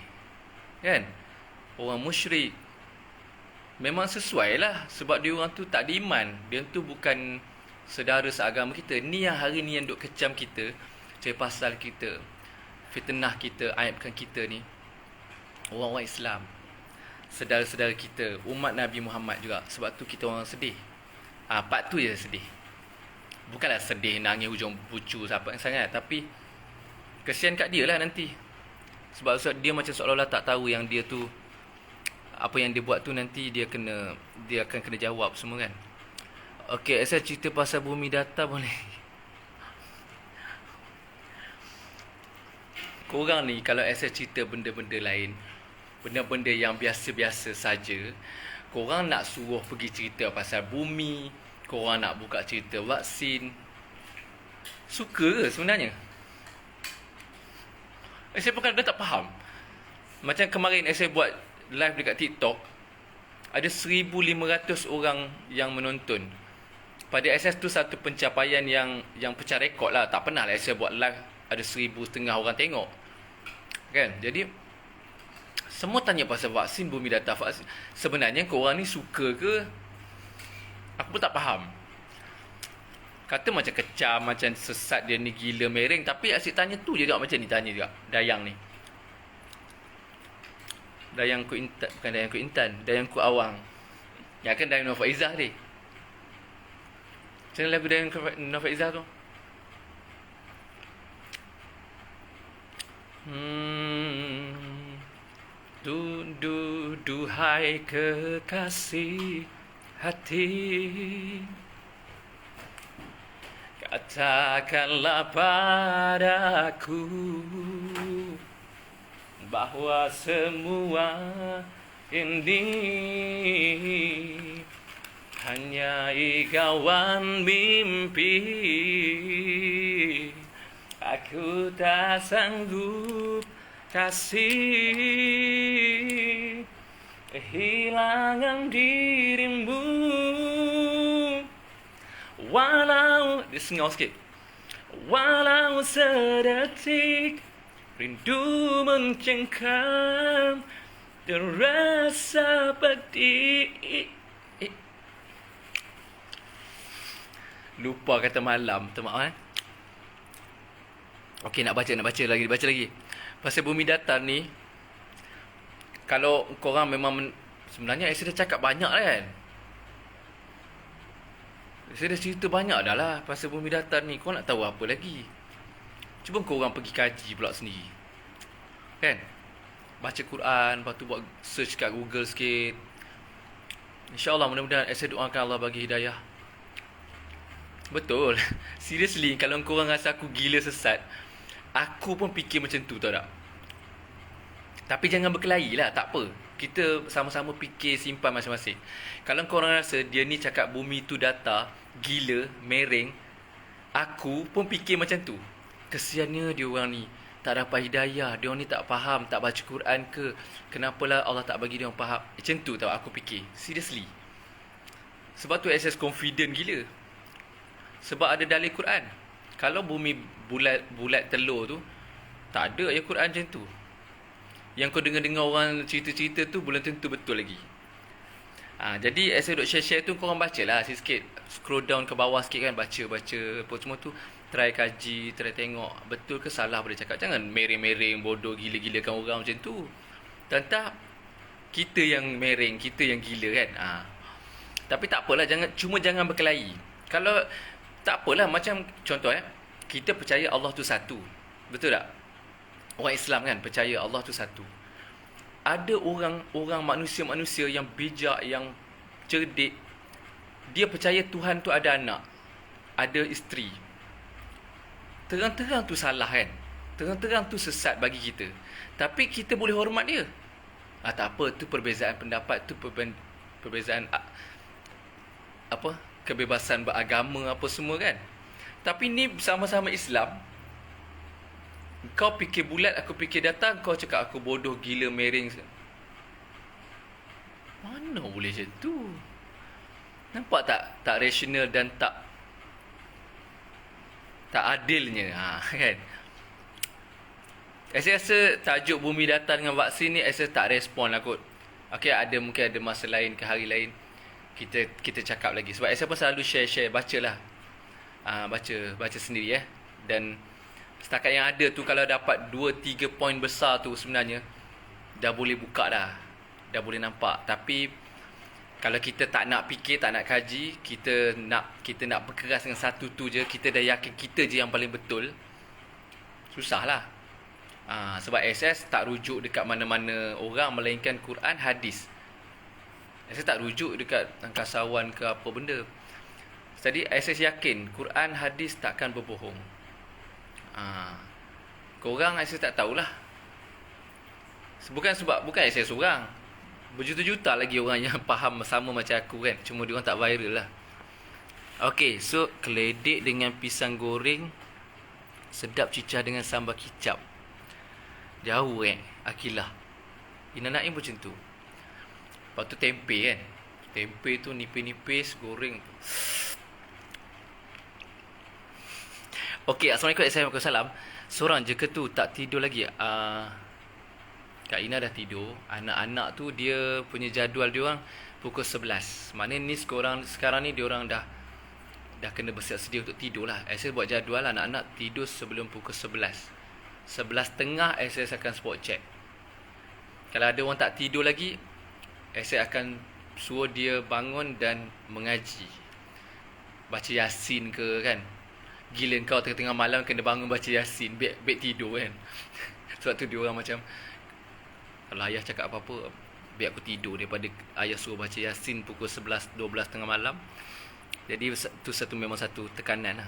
kan, orang musyrik. Memang sesuai lah, sebab dia orang tu tak ada iman. Dia tu bukan saudara seagama kita. Ni yang hari ni yang duk kecam kita, cari pasal kita, fitnah kita, aibkan kita ni, orang-orang Islam, saudara-saudara kita, umat Nabi Muhammad juga. Sebab tu kita orang sedih. Part tu je sedih. Bukanlah sedih nangis hujung pucu siapa sangat, tapi kesian kat dia lah nanti. Sebab dia macam seolah-olah tak tahu yang dia tu, apa yang dia buat tu nanti dia akan kena jawab semua kan. Okey, saya cerita pasal bumi datar boleh? Korang ni kalau saya cerita benda-benda lain, benda-benda yang biasa-biasa saja, korang nak suruh pergi cerita pasal bumi, korang nak buka cerita vaksin, suka ke sebenarnya? Saya pun kadang tak faham. Macam kemarin saya buat live dekat TikTok, ada 1,500 orang yang menonton. Pada SS tu satu pencapaian yang pecah rekod lah. Tak pernah lah saya buat live ada 1,500 orang tengok. Kan? Jadi semua tanya pasal vaksin bumi datar vaksin. Sebenarnya korang ni suka ke? Aku pun tak faham. Kata macam kecam, macam sesat dia ni gila mereng. Tapi asyik tanya tu je macam ni tanya juga. Dayang ni. Dayangku Intan. Bukan Dayangku Intan. Dayangku Awang. Yang kan Dayang Nur Faizah ni. Macam mana lagu Dayang Nur Faizah tu? Duhai kekasih hati, katakanlah padaku bahawa semua ini hanya igawan mimpi. Aku tak sanggup kasih kehilangan dirimu. Walau, dia sengau sikit. Walau sedetik rindu mencengkam, terasa pedih. Lupa kata malam. Minta maaf. Okey, nak baca lagi. Pasal bumi datar ni, kalau korang memang sebenarnya saya dah cakap banyak lah kan. Saya dah cerita banyak dah lah pasal bumi datar ni. Korang nak tahu apa lagi? Cuba korang pergi kaji pula sendiri. Kan? Baca Quran, lepas tu buat search kat Google sikit. InsyaAllah mudah-mudahan saya doakan Allah bagi hidayah. Betul. Seriously, kalau korang rasa aku gila sesat, aku pun fikir macam tu, tahu tak? Tapi jangan berkelahi lah, tak apa. Kita sama-sama fikir simpan masing-masing. Kalau korang rasa dia ni cakap bumi tu datar, gila, mereng, aku pun fikir macam tu. Kesiannya dia orang ni, tak dapat hidayah, dia orang ni tak faham, tak baca Quran ke, kenapalah Allah tak bagi dia orang faham. Macam tu tau aku fikir. Seriously. Sebab tu SS confident gila. Sebab ada dalil Quran. Kalau bumi bulat telur tu, tak ada ayat Quran macam tu. Yang kau dengar-dengar orang cerita-cerita tu belum tentu betul lagi. Jadi saya duk share-share tu, korang baca lah sikit. Scroll down ke bawah sikit kan, baca apa semua tu. Try kaji, try tengok betul ke salah boleh cakap. Jangan mereng-mereng, bodoh, gila-gilakan orang macam tu. Tak, kita yang mereng, kita yang gila kan. Tapi tak apalah, jangan berkelahi. Kalau tak apalah, macam contoh kita percaya Allah tu satu. Betul tak? Orang Islam kan percaya Allah tu satu. Ada orang manusia-manusia yang bijak, yang cerdik, dia percaya Tuhan tu ada anak, ada isteri. Terang-terang tu salah kan? Terang-terang tu sesat bagi kita. Tapi kita boleh hormat dia. Tak apa, tu perbezaan pendapat, tu perbezaan kebebasan beragama apa semua kan. Tapi ni sama-sama Islam. Kau fikir bulat, aku fikir datar, kau cakap aku bodoh, gila, mereng. Mana boleh macam tu? Nampak tak rasional dan tak adilnya, kan? Saya rasa tajuk bumi datar dengan vaksin ni saya tak respon lah kot. Okey, mungkin ada masa lain ke hari lain kita cakap lagi. Sebab saya pun selalu share, bacalah. Baca sendiri Dan setakat yang ada tu, kalau dapat 2-3 poin besar tu sebenarnya dah boleh buka dah. Dah boleh nampak. Tapi kalau kita tak nak fikir, tak nak kaji, kita nak berkeras dengan satu tu je, kita dah yakin kita je yang paling betul, susahlah. Sebab SS tak rujuk dekat mana-mana orang, melainkan Quran, hadis. SS tak rujuk dekat angkasawan ke apa benda. Jadi SS yakin Quran, hadis takkan berbohong. Korang SS tak tahulah. Bukan SS seorang, berjuta-juta lagi orang yang faham sama macam aku kan. Cuma diorang tak viral lah. Okay, so keledek dengan pisang goreng, sedap cicah dengan sambal kicap. Jauh Akilah. Ina Naim pun macam tu. Lepas tu tempe kan. Tempe tu nipis-nipis, goreng. Okay, Assalamualaikum, Assalamualaikum. Seorang je ke tu tak tidur lagi? Kak Ina dah tidur. Anak-anak tu dia punya jadual dia orang pukul 11. Maknanya ni sekarang ni dia orang dah kena bersiap sedia untuk tidur lah. SS buat jadual anak-anak tidur sebelum pukul 11. 11.30 SS akan spot check. Kalau ada orang tak tidur lagi, SS akan suruh dia bangun dan mengaji. Baca Yasin ke kan. Gila kau tengah-tengah malam kena bangun baca Yasin. Baik tidur kan. Sebab tu dia orang macam, kalau ayah cakap apa-apa, biar aku tidur daripada ayah suruh baca Yasin pukul 11, 12 tengah malam. Jadi tu memang satu tekanan lah.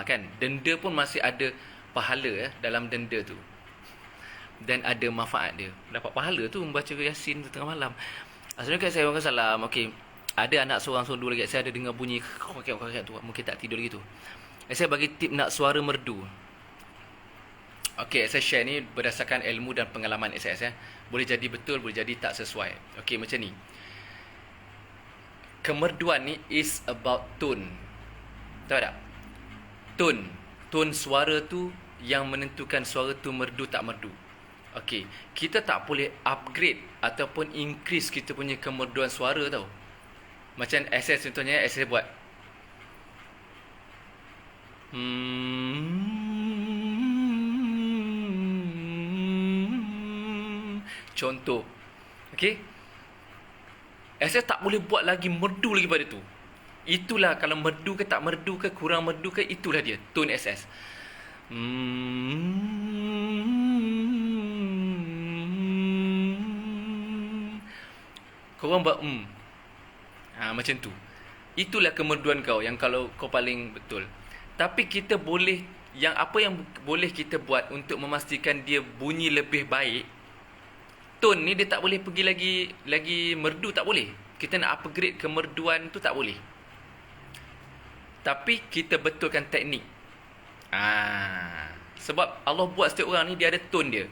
Kan, denda pun masih ada pahala dalam denda tu. Dan ada manfaat dia. Dapat pahala tu membaca Yasin tu tengah malam. Assalamualaikum, saya orang salam. Okey, ada anak seorang dua lagi. Saya ada dengar bunyi kakak tu. Mungkin tak tidur lagi tu. Saya bagi tip nak suara merdu. Okey, saya share ni berdasarkan ilmu dan pengalaman SS. Boleh jadi betul, boleh jadi tak sesuai. Okey, macam ni. Kemerduan ni is about tone. Tahu tak? Tone. Tone suara tu yang menentukan suara tu merdu tak merdu. Okey, kita tak boleh upgrade ataupun increase kita punya kemerduan suara tau. Macam SS contohnya, SS buat contoh. Okey, SS tak boleh buat lagi merdu lagi pada tu. Itulah kalau merdu ke tak merdu ke, kurang merdu ke, itulah dia tone SS. Korang buat macam tu. Itulah kemerduan kau yang kalau kau paling betul. Tapi kita boleh, apa yang boleh kita buat untuk memastikan dia bunyi lebih baik, tone ni dia tak boleh pergi lagi merdu, tak boleh. Kita nak upgrade kemerduan tu tak boleh. Tapi kita betulkan teknik. Sebab Allah buat setiap orang ni dia ada tone dia.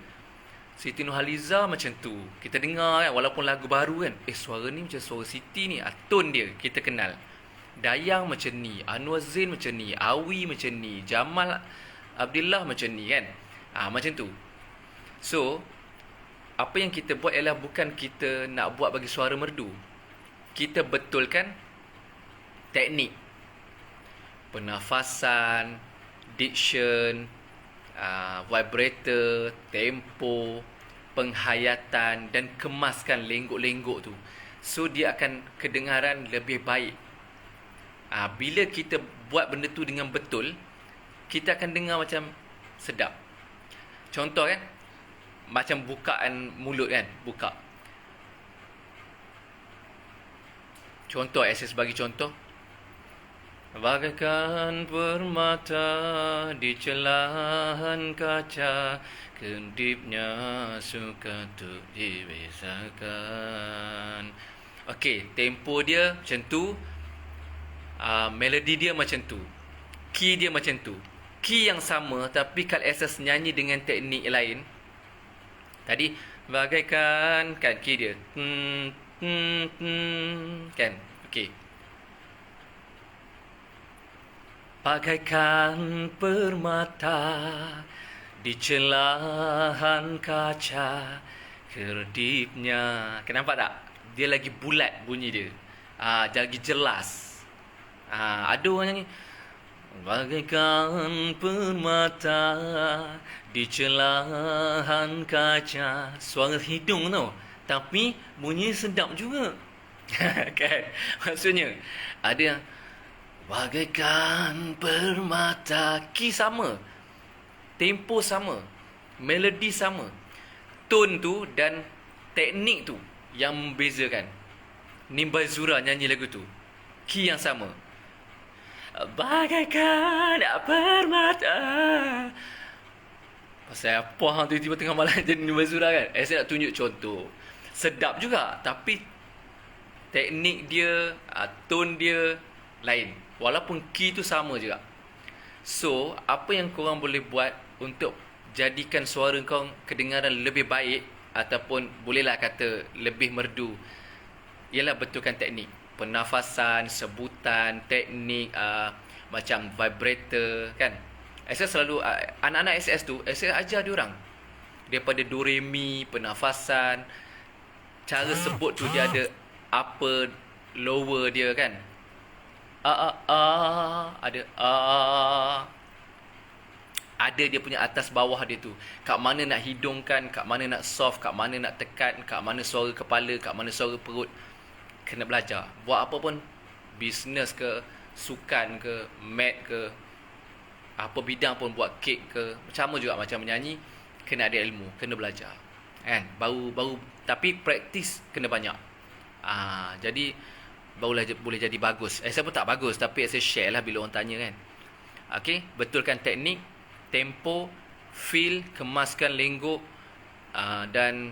Siti Nurhaliza macam tu. Kita dengar kan, walaupun lagu baru kan, suara ni macam suara Siti ni. Tone dia kita kenal. Dayang macam ni, Anwar Zain macam ni, Awi macam ni, Jamal Abdullah macam ni kan. Macam tu. So, apa yang kita buat ialah bukan kita nak buat bagi suara merdu. Kita betulkan teknik, pernafasan, diction, vibrator, tempo, penghayatan dan kemaskan lenggok-lenggok tu. So dia akan kedengaran lebih baik. Bila kita buat benda tu dengan betul, kita akan dengar macam sedap. Contoh kan, macam bukaan mulut kan, buka. Contoh, SS bagi contoh. Bagaikan permata di celahan kaca, kedipnya suka untuk dibezakan. Okey, tempo dia macam tu. Melodi dia macam tu. Key dia macam tu. Key yang sama tapi Kak SS nyanyi dengan teknik lain. Tadi bagaikan kan key dia. Kan? Okey. Bagaikan permata di celahan kaca, kedipnya. Kenapa tak? Dia lagi bulat bunyi dia. Dia lagi jelas. Ada orang nyanyi bagaikan permata di celahan kaca. Suara hidung tau, tapi bunyi sedap juga. Kan? Maksudnya ada yang bagaikan permata, key sama, tempo sama, melodi sama, tone tu dan teknik tu yang membezakan. Nimba Zura nyanyi lagu tu, key yang sama. Bagaikan permata. Pasal apa hang tiba-tiba tengah malam jadi Nimba Zura kan? Saya nak tunjuk contoh. Sedap juga, tapi teknik dia, tone dia lain. Walaupun key tu sama juga. So, apa yang korang boleh buat untuk jadikan suara kau kedengaran lebih baik ataupun bolehlah kata lebih merdu, ialah betulkan teknik. Pernafasan, sebutan, teknik, macam vibrator kan. SS selalu, anak-anak SS tu, SS ajar diorang. Daripada do re mi, pernafasan, cara sebut tu dia ada upper, lower dia kan. Ada ada dia punya atas bawah dia tu. Kat mana nak hidungkan, kat mana nak soft, kat mana nak tekan, kat mana suara kepala, kat mana suara perut. Kena belajar. Buat apa pun, bisnes ke, sukan ke, mat ke, apa bidang pun, buat kek ke, sama juga macam menyanyi, kena ada ilmu, kena belajar. Kan? Baru tapi praktis kena banyak. Jadi barulah boleh jadi bagus. Saya pun tak bagus, tapi saya share lah bila orang tanya kan. Okey, betulkan teknik, tempo, feel, kemaskan lenggok, dan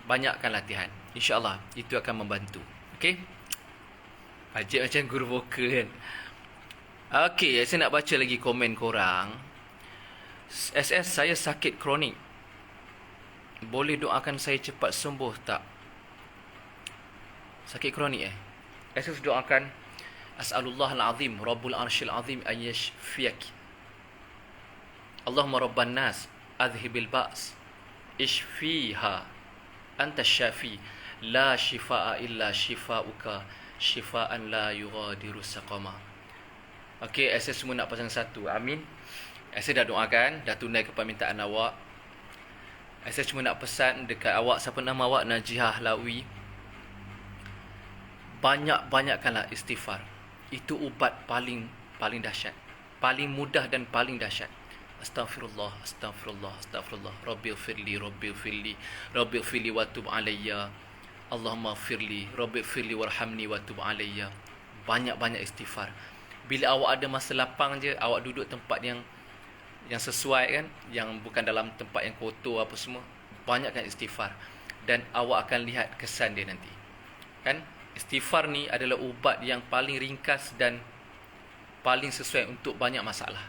banyakkan latihan. InsyaAllah itu akan membantu. Okey, bajet macam guru vokal kan. Okey, saya nak baca lagi komen korang. SS, saya sakit kronik, boleh doakan saya cepat sembuh tak? Sakit kronik SS doakan, As'alullah al-azim Rabbul arshil azim an yashfiyak. Allahumma rabban nas adhibil ba's ishfiha anta syafi la shifaa illa shifauka shifaan la yughadiru saqama. Okey, SS semua nak pasang satu. Amin. SS dah doakan, dah tunai permintaan awak. SS cuma nak pesan dekat awak, siapa nama awak, Najihah Lawi, banyak-banyakkanlah istighfar. Itu ubat paling dahsyat, paling mudah dan paling dahsyat. Astaghfirullah, astaghfirullah, astaghfirullah. Rabbighfirli, rabbighfirli, rabbighfirli wa tub alayya. Allahumma firli, rabbighfirli warhamni wa tub alayya. Banyak-banyak istighfar. Bila awak ada masa lapang je, awak duduk tempat yang sesuai kan, yang bukan dalam tempat yang kotor apa semua, banyakkan istighfar dan awak akan lihat kesan dia nanti. Kan? Istighfar ni adalah ubat yang paling ringkas dan paling sesuai untuk banyak masalah.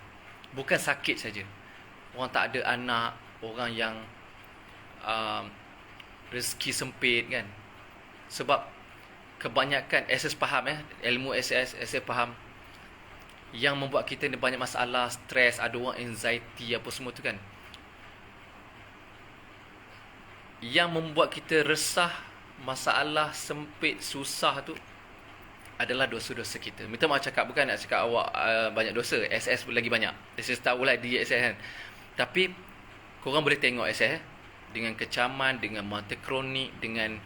Bukan sakit saja. Orang tak ada anak, orang yang rezeki sempit kan. Sebab kebanyakan SS faham ilmu SS faham, yang membuat kita ni banyak masalah, stres, ada orang anxiety apa semua tu kan, yang membuat kita resah, masalah, sempit, susah tu adalah dosa-dosa kita. Minta maaf cakap, bukan nak cakap awak banyak dosa. SS lagi banyak. SS tahulah di SS kan. Tapi korang boleh tengok SS dengan kecaman, dengan mata kronik, dengan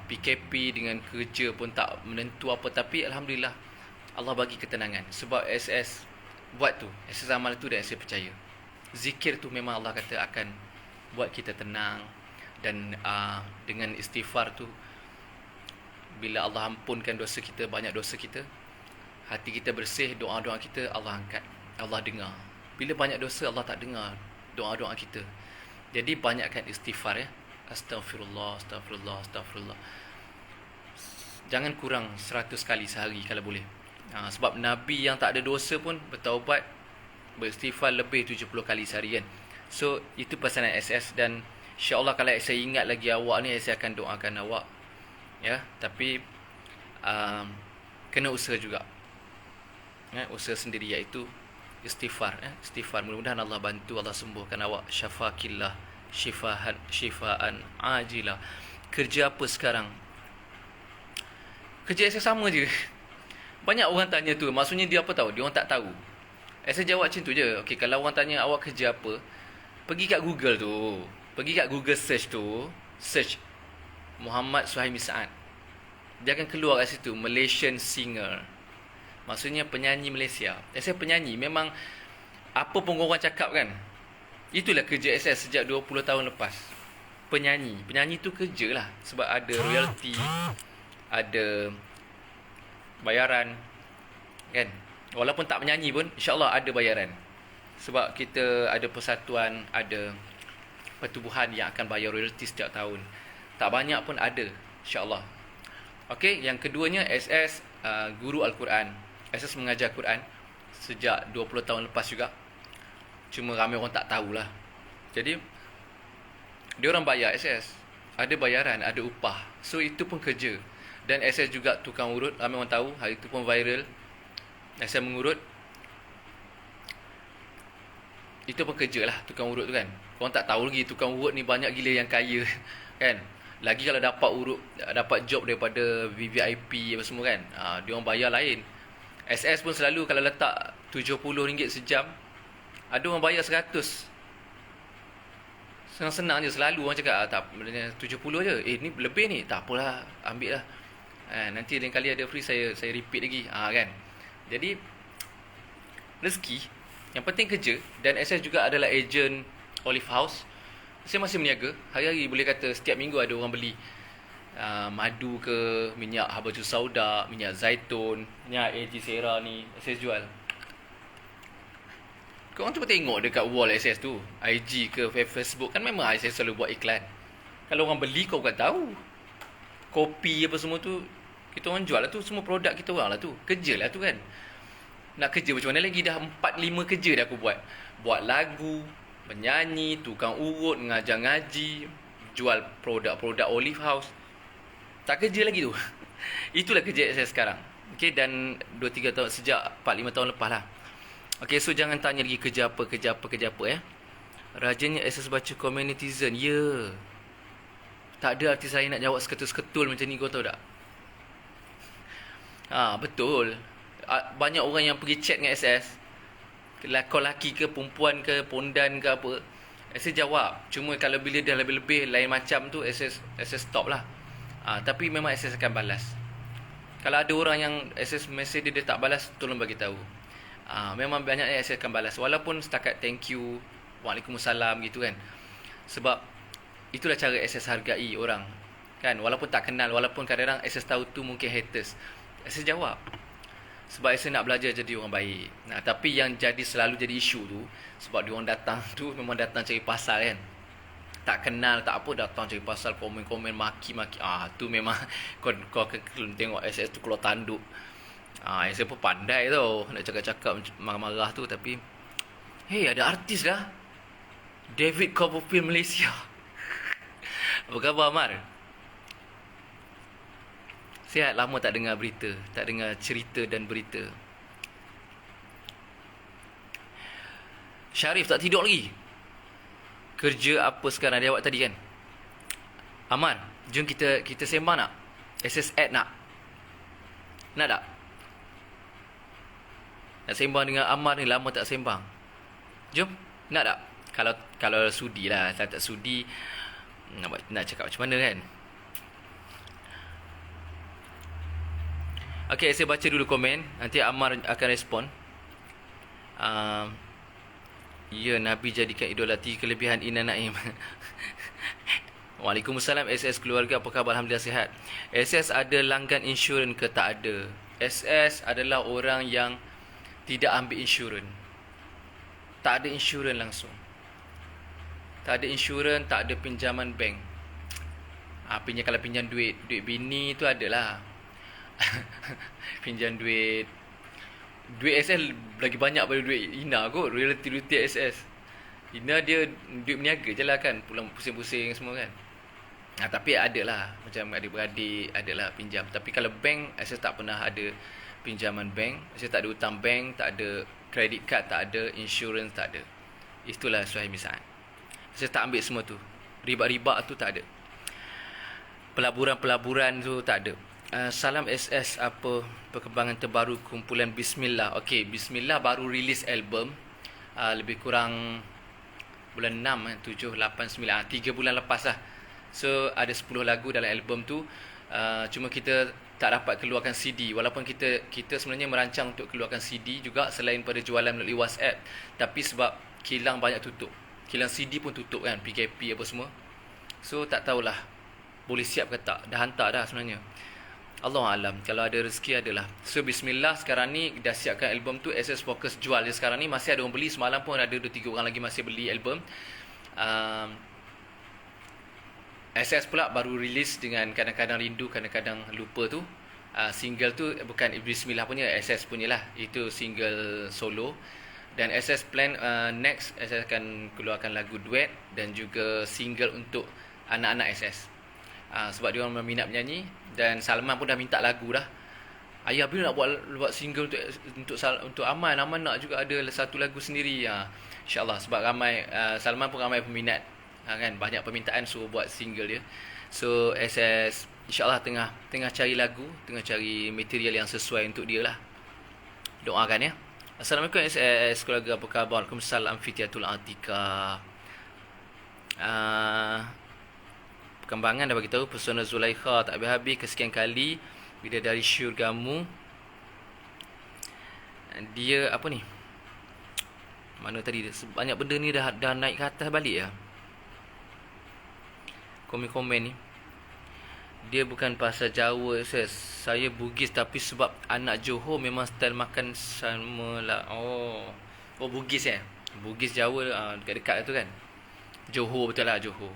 PKP, dengan kerja pun tak menentu apa, tapi alhamdulillah Allah bagi ketenangan. Sebab SS buat tu, SS amal tu, dan SS percaya zikir tu memang Allah kata akan buat kita tenang. Dan dengan istighfar tu, bila Allah ampunkan dosa kita, banyak dosa kita, hati kita bersih, doa-doa kita Allah angkat, Allah dengar. Bila banyak dosa, Allah tak dengar doa-doa kita. Jadi banyakkan istighfar Astaghfirullah, astaghfirullah, astaghfirullah. Jangan kurang 100 kali sehari kalau boleh. Sebab Nabi yang tak ada dosa pun bertaubat, beristighfar lebih 70 kali sehari kan. So itu pesanan SS, dan insyaAllah kalau saya ingat lagi awak ni, saya akan doakan awak ya. Tapi kena usaha juga, usaha sendiri, iaitu istighfar. Istighfar, mudah-mudahan Allah bantu, Allah sembuhkan awak. Syafakillah syifaan ajilah. Kerja apa sekarang? Kerja saya sama je. Banyak orang tanya tu, maksudnya dia apa tahu? Dia orang tak tahu. Saya jawab macam tu je. Okey, kalau orang tanya awak kerja apa, pergi kat Google tu. Pergi kat Google search tu, search Muhammad Suhaimi Saad. Dia akan keluar kat situ, Malaysian singer. Maksudnya penyanyi Malaysia. Saya penyanyi, memang apa pun orang cakap kan, itulah kerja SS sejak 20 tahun lepas. Penyanyi. Penyanyi tu kerja lah. Sebab ada royalty, ada bayaran kan. Walaupun tak menyanyi pun, insyaAllah ada bayaran. Sebab kita ada persatuan, ada pertubuhan yang akan bayar royalty setiap tahun. Tak banyak pun ada, insyaAllah. Okey, yang keduanya SS guru Al-Quran. SS mengajar Quran sejak 20 tahun lepas juga. Cuma ramai orang tak tahulah. Jadi dia orang bayar SS, ada bayaran, ada upah. So itu pun kerja. Dan SS juga tukang urut, ramai orang tahu, hari itu pun viral. SS mengurut, itu pun kerja lah, tukang urut tu kan. Korang tak tahu lagi tukang urut ni banyak gila yang kaya kan. Lagi kalau dapat job daripada VVIP apa semua kan. Dia orang bayar lain. SS pun selalu kalau letak RM70 sejam, ada orang bayar 100. Senang-senang je, selalu orang cakap tak, 70 je. Ni lebih ni. Tak apalah, ambil lah. Nanti lain kali ada free saya repeat lagi. Kan. Jadi rezeki, yang penting kerja. Dan SS juga adalah ejen Olive House. Saya masih berniaga. Hari-hari boleh kata setiap minggu ada orang beli madu ke, minyak habatus sauda, minyak zaitun, minyak AG Sera ni SS jual. Korang cuba tengok dekat wall SS tu, IG ke Facebook, kan memang SS selalu buat iklan. Kalau orang beli kau bukan tahu. Kopi apa semua tu kita orang jual lah tu, semua produk kita orang lah tu. Kerja lah tu kan. Nak kerja macam mana lagi, dah 4-5 kerja dah aku buat. Buat lagu, menyanyi, tukang urut, mengajar ngaji, jual produk-produk Olive House. Tak kerja lagi tu. Itulah kerja SS sekarang. Okay, dan 2-3 tahun, sejak 4-5 tahun lepas lah. Okay, so jangan tanya lagi kerja apa ya. Rajanya SS baca komen netizen. Ya. Tak ada arti saya nak jawab seketul-seketul macam ni, kau tahu tak? Betul. Banyak orang yang pergi chat dengan SS. Kau lelaki ke, perempuan ke, pondan ke apa, SS jawab. Cuma kalau bila dah lebih-lebih lain macam tu, SS stop lah. Tapi memang SS akan balas. Kalau ada orang yang SS message dia tak balas, tolong bagi tahu. Memang banyaknya SS akan balas, walaupun setakat thank you, waalaikumsalam gitu kan. Sebab itulah cara SS hargai orang kan, walaupun tak kenal, walaupun kadang-kadang SS tahu tu mungkin haters, SS jawab. Sebab SS nak belajar jadi orang baik. Tapi yang selalu jadi isu tu, sebab dia orang datang tu memang datang cari pasal kan. Tak kenal, tak apa, datang cari pasal, komen-komen, maki-maki. Tu memang kau tengok SS tu keluar tanduk. SS pun pandai tau nak cakap-cakap marah-marah tu. Tapi hey, ada artis dah, David Copperfield Malaysia. Apa khabar Amar? Sihat? Lama tak dengar berita, tak dengar cerita dan berita. Syarif tak tidur lagi. Kerja apa sekarang? Dia jawab tadi kan. Amar, jom kita sembang nak? SS ad nak? Nak tak? Nak sembang dengan Amar ni, lama tak sembang. Jom, nak tak? Kalau sudi lah. Kalau tak sudi, nak cakap macam mana kan? Okay, saya baca dulu komen. Nanti Amar akan respon. Ya, Nabi jadikan idola. 3 kelebihan Ina Naim. Waalaikumsalam SS keluarga, apa khabar? Alhamdulillah sihat. SS ada langgan insurans ke? Tak ada. SS adalah orang yang tidak ambil insurans. Tak ada insurans langsung. Tak ada insurans, tak ada pinjaman bank. Kalau pinjam duit bini tu adalah. Pinjam duit SS lagi banyak pada duit Ina kot. Reality SS. Ina dia duit berniaga je lah kan, pulang pusing-pusing semua kan. Tapi adalah macam adik-beradik adalah pinjam. Tapi kalau bank, SS tak pernah ada pinjaman bank. SS tak ada hutang bank, tak ada credit card, tak ada insurance, tak ada. Itulah Suhaimi Saad. SS tak ambil semua tu. Riba-riba tu tak ada. Pelaburan-pelaburan tu tak ada. Salam SS, apa perkembangan terbaru kumpulan Bismillah? Okey, Bismillah baru release album lebih kurang bulan 6, 7, 8, 9, 3 bulan lepas lah. So ada 10 lagu dalam album tu. Cuma kita tak dapat keluarkan CD. Walaupun kita sebenarnya merancang untuk keluarkan CD juga, selain pada jualan melalui WhatsApp. Tapi sebab kilang banyak tutup, kilang CD pun tutup kan, PKP apa semua. So tak tahulah boleh siap ke tak. Dah hantar dah sebenarnya. Allah alam, kalau ada rezeki adalah. So bismillah, sekarang ni dah siapkan album tu. SS fokus jual je sekarang ni. Masih ada orang beli. Semalam pun ada 2-3 orang lagi masih beli album. SS pula baru release dengan Kadang-Kadang Rindu, Kadang-Kadang Lupa tu. Single tu bukan Bismillah punya, SS punya lah. Itu single solo. Dan SS plan next SS akan keluarkan lagu duet dan juga single untuk anak-anak SS. Sebab dia orang minat menyanyi. Dan Salman pun dah minta lagu dah. Ayah bila nak buat single untuk Aman. Aman nak juga ada satu lagu sendiri. InsyaAllah sebab ramai Salman pun ramai peminat kan, banyak permintaan suruh buat single dia. So SS InsyaAllah tengah cari lagu, tengah cari material yang sesuai untuk dia lah. Doakan ya. Assalamualaikum SS, keluarga apa khabar? Waalaikumsalam Fitiatul Atika. Perkembangan dah bagi tahu pesona Zulaikha tak habis-habis kesekian kali bidadari syurgamu. Dia apa ni? Mana tadi dia? Banyak benda ni dah naik ke atas balik ya. Komen-komen ni. Dia bukan pasal Jawa saya Bugis, tapi sebab anak Johor memang style makan sama lah. Oh Bugis Bugis Jawa dekat-dekat tu kan. Johor betul lah, Johor.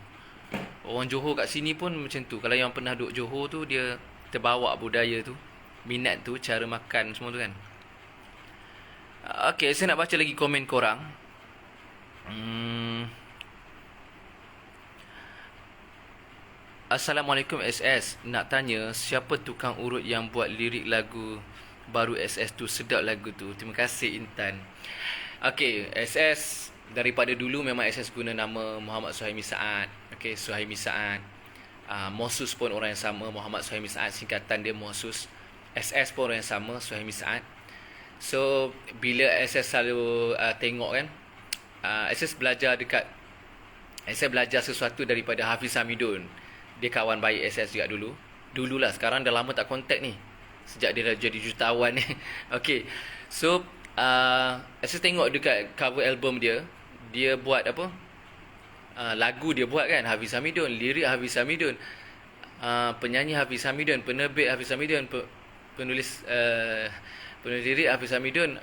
Orang Johor kat sini pun macam tu. Kalau yang pernah duduk Johor tu, dia terbawa budaya tu, minat tu, cara makan semua tu kan. Okay, saya nak baca lagi komen korang. Assalamualaikum SS. Nak tanya, siapa tukang urut yang buat lirik lagu baru SS tu? Sedap lagu tu. Terima kasih Intan. Okay, SS daripada dulu memang SS guna nama Muhammad Suhaimi Saad. Okay, Suhaimi Saad. Mosus pun orang yang sama, Muhammad Suhaimi Saad. Singkatan dia Mosus. SS pun orang yang sama, Suhaimi Saad. So bila SS selalu tengok kan, SS belajar sesuatu daripada Hafiz Hamidun. Dia kawan baik SS juga dululah. Sekarang dah lama tak kontak ni, sejak dia dah jadi jutawan ni. Okay, so SS tengok dekat cover album dia buat apa, lagu dia buat kan, Hafiz Hamidun, lirik Hafiz Hamidun, penyanyi Hafiz Hamidun, penerbit Hafiz Hamidun, penulis lirik Hafiz Hamidun,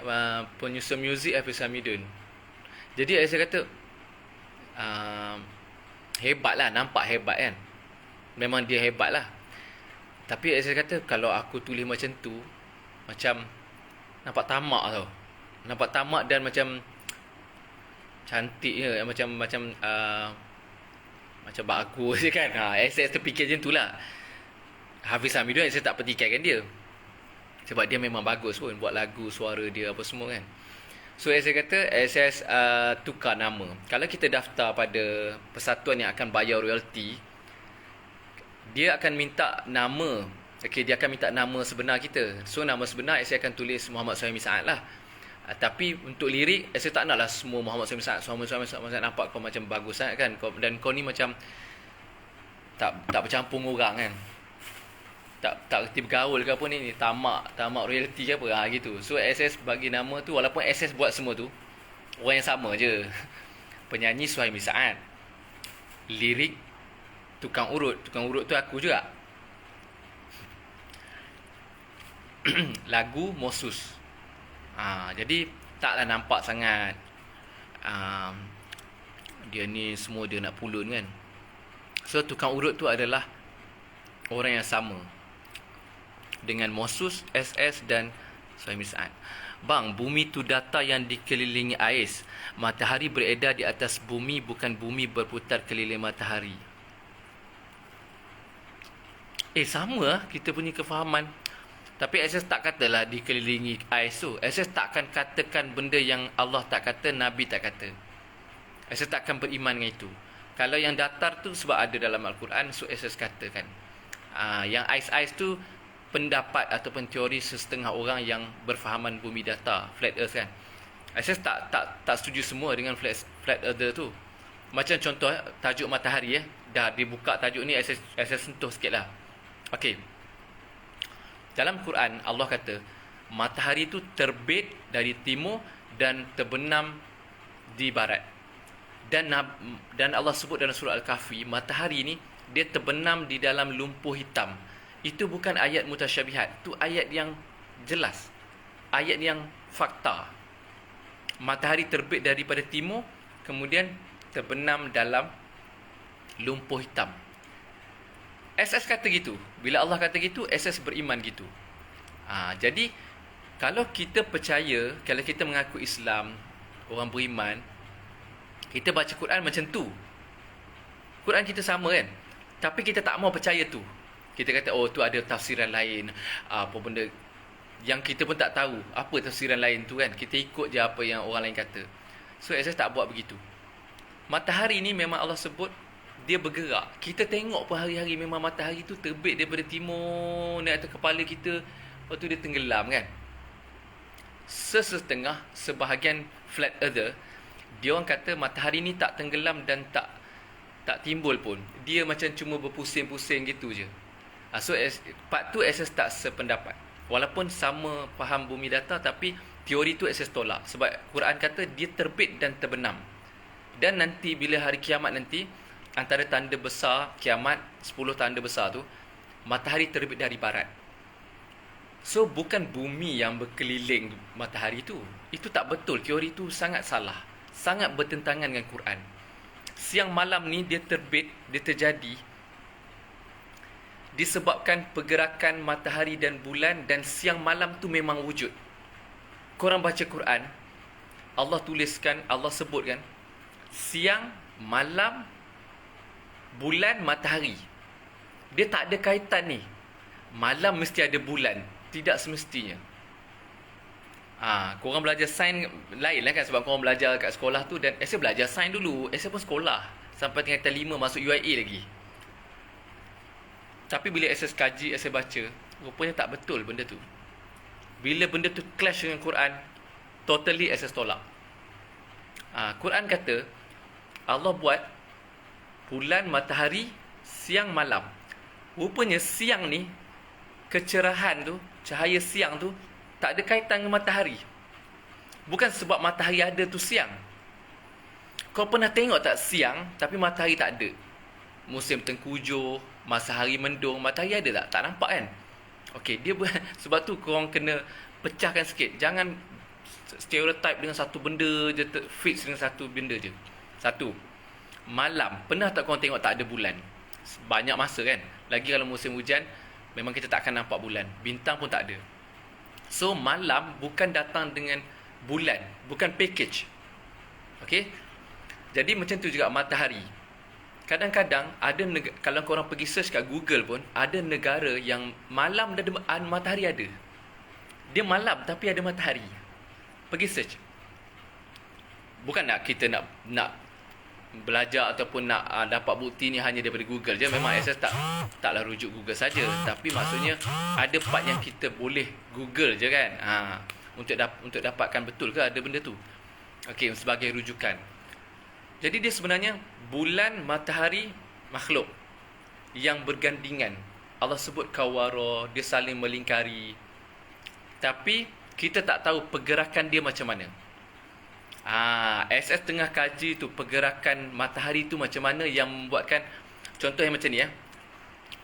penyusun muzik Hafiz Hamidun. Jadi saya kata hebat lah, nampak hebat kan. Memang dia hebat lah. Tapi saya kata kalau aku tulis macam tu, macam nampak tamak tau. Nampak tamak dan macam cantik je, macam bagus je kan. Saya terfikir macam tu lah. Hafiz Hamidun saya tak pertikaikan dia, sebab dia memang bagus pun buat lagu, suara dia apa semua kan. So saya kata SS tukar nama. Kalau kita daftar pada persatuan yang akan bayar royalty, dia akan minta nama. Okay, dia akan minta nama sebenar kita. So nama sebenar saya akan tulis Muhammad Suhaimi Saad lah. Tapi untuk lirik saya tak naklah semua Muhammad Suhaimi Saad. Nampak kau macam bagus sangat kan, dan kau ni macam tak bercampur orang kan. Tak reti bergaul ke apa ni, tamak royalty ke apa gitu. So SS bagi nama tu, walaupun SS buat semua tu orang yang sama je. Penyanyi Suhaimi Saad, lirik tukang urut tu aku juga. Lagu Mosus. Jadi taklah nampak sangat dia ni semua dia nak pulun kan. So tukang urut tu adalah orang yang sama dengan Mosus, SS dan Suhaimi Saad. Bang, bumi tu datar yang dikelilingi ais. Matahari beredar di atas bumi, bukan bumi berputar keliling matahari. Sama lah kita punya kefahaman. Tapi SS tak katalah dikelilingi ais tu. SS tak akan katakan benda yang Allah tak kata, Nabi tak kata. SS tak akan beriman dengan itu. Kalau yang datar tu sebab ada dalam Al-Quran, so SS katakan. Yang ais-ais tu pendapat ataupun teori sesetengah orang yang berfahaman bumi datar, flat earth kan. SS tak setuju semua dengan flat earth tu. Macam contoh tajuk matahari dah dibuka tajuk ni, SS sentuh sikit lah. Okey. Dalam Quran Allah kata matahari itu terbit dari timur dan terbenam di barat. Dan Allah sebut dalam surah Al-Kahfi, matahari ni dia terbenam di dalam lumpuh hitam. Itu bukan ayat mutasyabihat, itu ayat yang jelas. Ayat yang fakta. Matahari terbit daripada timur, kemudian terbenam dalam lumpuh hitam. SS kata gitu. Bila Allah kata gitu, SS beriman gitu. Jadi kalau kita percaya, kalau kita mengaku Islam, orang beriman, kita baca Quran macam tu. Quran kita sama kan? Tapi kita tak mau percaya tu. Kita kata tu ada tafsiran lain, apa benda yang kita pun tak tahu apa tafsiran lain tu kan. Kita ikut je apa yang orang lain kata. So SS tak buat begitu. Matahari ni memang Allah sebut dia bergerak. Kita tengok pun hari-hari memang matahari tu terbit daripada timur naik atas kepala kita, lepas tu dia tenggelam kan. Sesetengah sebahagian flat earther, dia orang kata matahari ni tak tenggelam dan tak timbul pun. Dia macam cuma berpusing-pusing gitu je. So part tu SS tak sependapat. Walaupun sama faham bumi datar, tapi teori tu SS tolak. Sebab Quran kata dia terbit dan terbenam. Dan nanti bila hari kiamat nanti, antara tanda besar kiamat, 10 tanda besar tu, matahari terbit dari barat. So bukan bumi yang berkeliling matahari tu. Itu tak betul. Teori tu sangat salah. Sangat bertentangan dengan Quran. Siang malam ni dia terbit, dia terjadi disebabkan pergerakan matahari dan bulan, dan siang malam tu memang wujud. Korang baca Quran, Allah tuliskan, Allah sebutkan siang, malam, bulan, matahari. Dia tak ada kaitan ni. Malam mesti ada bulan. Tidak semestinya. Korang belajar sains lain lah kan, sebab korang belajar kat sekolah tu. Dan saya belajar sains dulu. Saya pun sekolah sampai tingkatan 5 masuk UIA lagi. Tapi bila SS kaji, SS baca, rupanya tak betul benda tu. Bila benda tu clash dengan Quran, totally SS tolak. Quran kata Allah buat bulan, matahari, siang, malam. Rupanya siang ni, kecerahan tu, cahaya siang tu tak ada kaitan dengan matahari. Bukan sebab matahari ada tu siang. Kau pernah tengok tak siang tapi matahari tak ada? Musim tengkujuh, masa hari mendung, matahari ada tak? Tak nampak kan? Okey, sebab tu korang kena pecahkan sikit. Jangan stereotype dengan satu benda je, fix dengan satu benda je. Satu, malam. Pernah tak korang tengok tak ada bulan? Banyak masa kan? Lagi kalau musim hujan, memang kita tak akan nampak bulan. Bintang pun tak ada. So, malam bukan datang dengan bulan. Bukan package. Okey? Jadi, macam tu juga matahari. Kadang-kadang, kalau korang pergi search kat Google pun, ada negara yang malam dan matahari ada. Dia malam tapi ada matahari. Pergi search. Bukan nak kita nak belajar ataupun nak dapat bukti ni hanya daripada Google je. Memang SS taklah rujuk Google saja, tapi maksudnya ada part yang kita boleh Google je kan, untuk dapatkan betul ke ada benda tu. Okey, sebagai rujukan. Jadi dia sebenarnya bulan, matahari, makhluk yang bergandingan. Allah sebut kawara, dia saling melingkari. Tapi kita tak tahu pergerakan dia macam mana. SS tengah kaji tu pergerakan matahari tu macam mana yang membuatkan, contoh yang macam ni ya.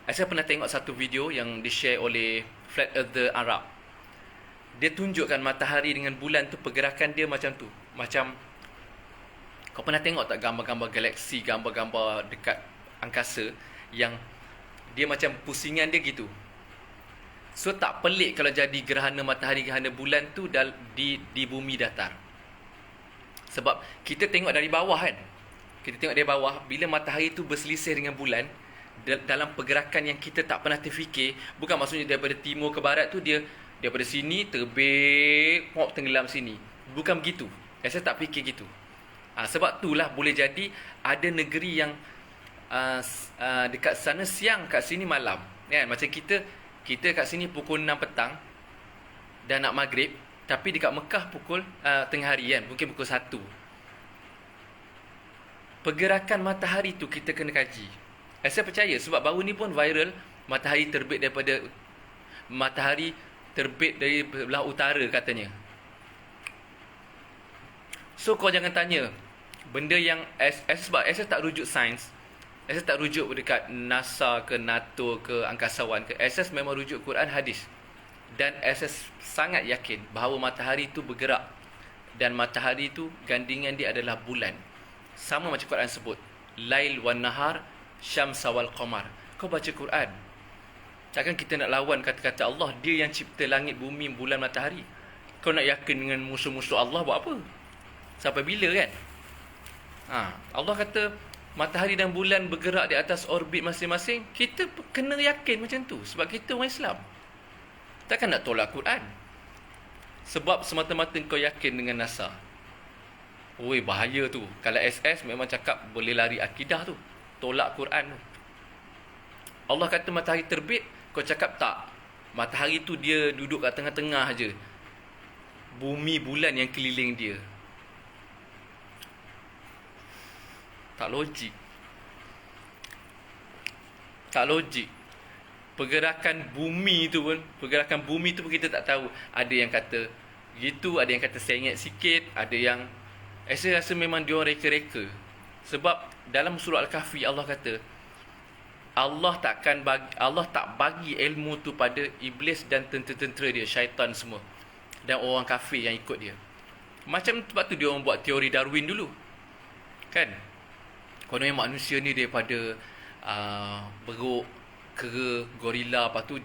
Saya pernah tengok satu video yang di-share oleh Flat Earther Arab. Dia tunjukkan matahari dengan bulan tu pergerakan dia macam tu. Macam kau pernah tengok tak gambar-gambar galaksi, gambar-gambar dekat angkasa yang dia macam pusingan dia gitu. So tak pelik kalau jadi gerhana matahari, gerhana bulan tu di bumi datar. Sebab kita tengok dari bawah kan. Kita tengok dari bawah, bila matahari tu berselisih dengan bulan, dalam pergerakan yang kita tak pernah terfikir, bukan maksudnya daripada timur ke barat tu dia daripada sini terbit, tenggelam sini. Bukan begitu. Saya tak fikir gitu. Sebab itulah boleh jadi ada negeri yang dekat sana siang, kat sini malam. Kan? Macam kita kat sini pukul 6 petang dah nak maghrib, tapi dekat Mekah pukul tengah hari kan, mungkin pukul 1. Pergerakan matahari tu kita kena kaji. Saya percaya sebab baru ni pun viral matahari terbit dari belah utara katanya. So kau jangan tanya benda yang sebab saya tak rujuk sains. SS tak rujuk dekat NASA ke NATO ke angkasawan ke. SS memang rujuk Quran hadis. Dan SS sangat yakin bahawa matahari itu bergerak. Dan matahari itu gandingan dia adalah bulan. Sama macam Quran sebut. Lail wan nahar syamsa wal qamar. Kau baca Quran. Takkan kita nak lawan kata-kata Allah. Dia yang cipta langit, bumi, bulan, matahari. Kau nak yakin dengan musuh-musuh Allah buat apa? Sampai bila kan? Allah kata matahari dan bulan bergerak di atas orbit masing-masing. Kita kena yakin macam tu. Sebab kita orang Islam. Takkan nak tolak Quran. Sebab semata-mata kau yakin dengan NASA. Oi, bahaya tu. Kalau SS memang cakap boleh lari akidah tu. Tolak Quran tu. Allah kata matahari terbit, kau cakap tak. Matahari tu dia duduk kat tengah-tengah je. Bumi bulan yang keliling dia. Tak logik. Tak logik. Pergerakan bumi tu pun kita tak tahu. Ada yang kata gitu, ada yang kata sengit sikit, ada yang saya rasa memang dia orang reka-reka. Sebab dalam surah Al-Kahfi Allah kata Allah tak bagi ilmu tu pada iblis dan tentera-tentera dia, syaitan semua, dan orang kafir yang ikut dia. Macam sebab tu dia orang buat teori Darwin dulu. Kan? Kononnya manusia ni daripada beruk, kera, gorila, lepas tu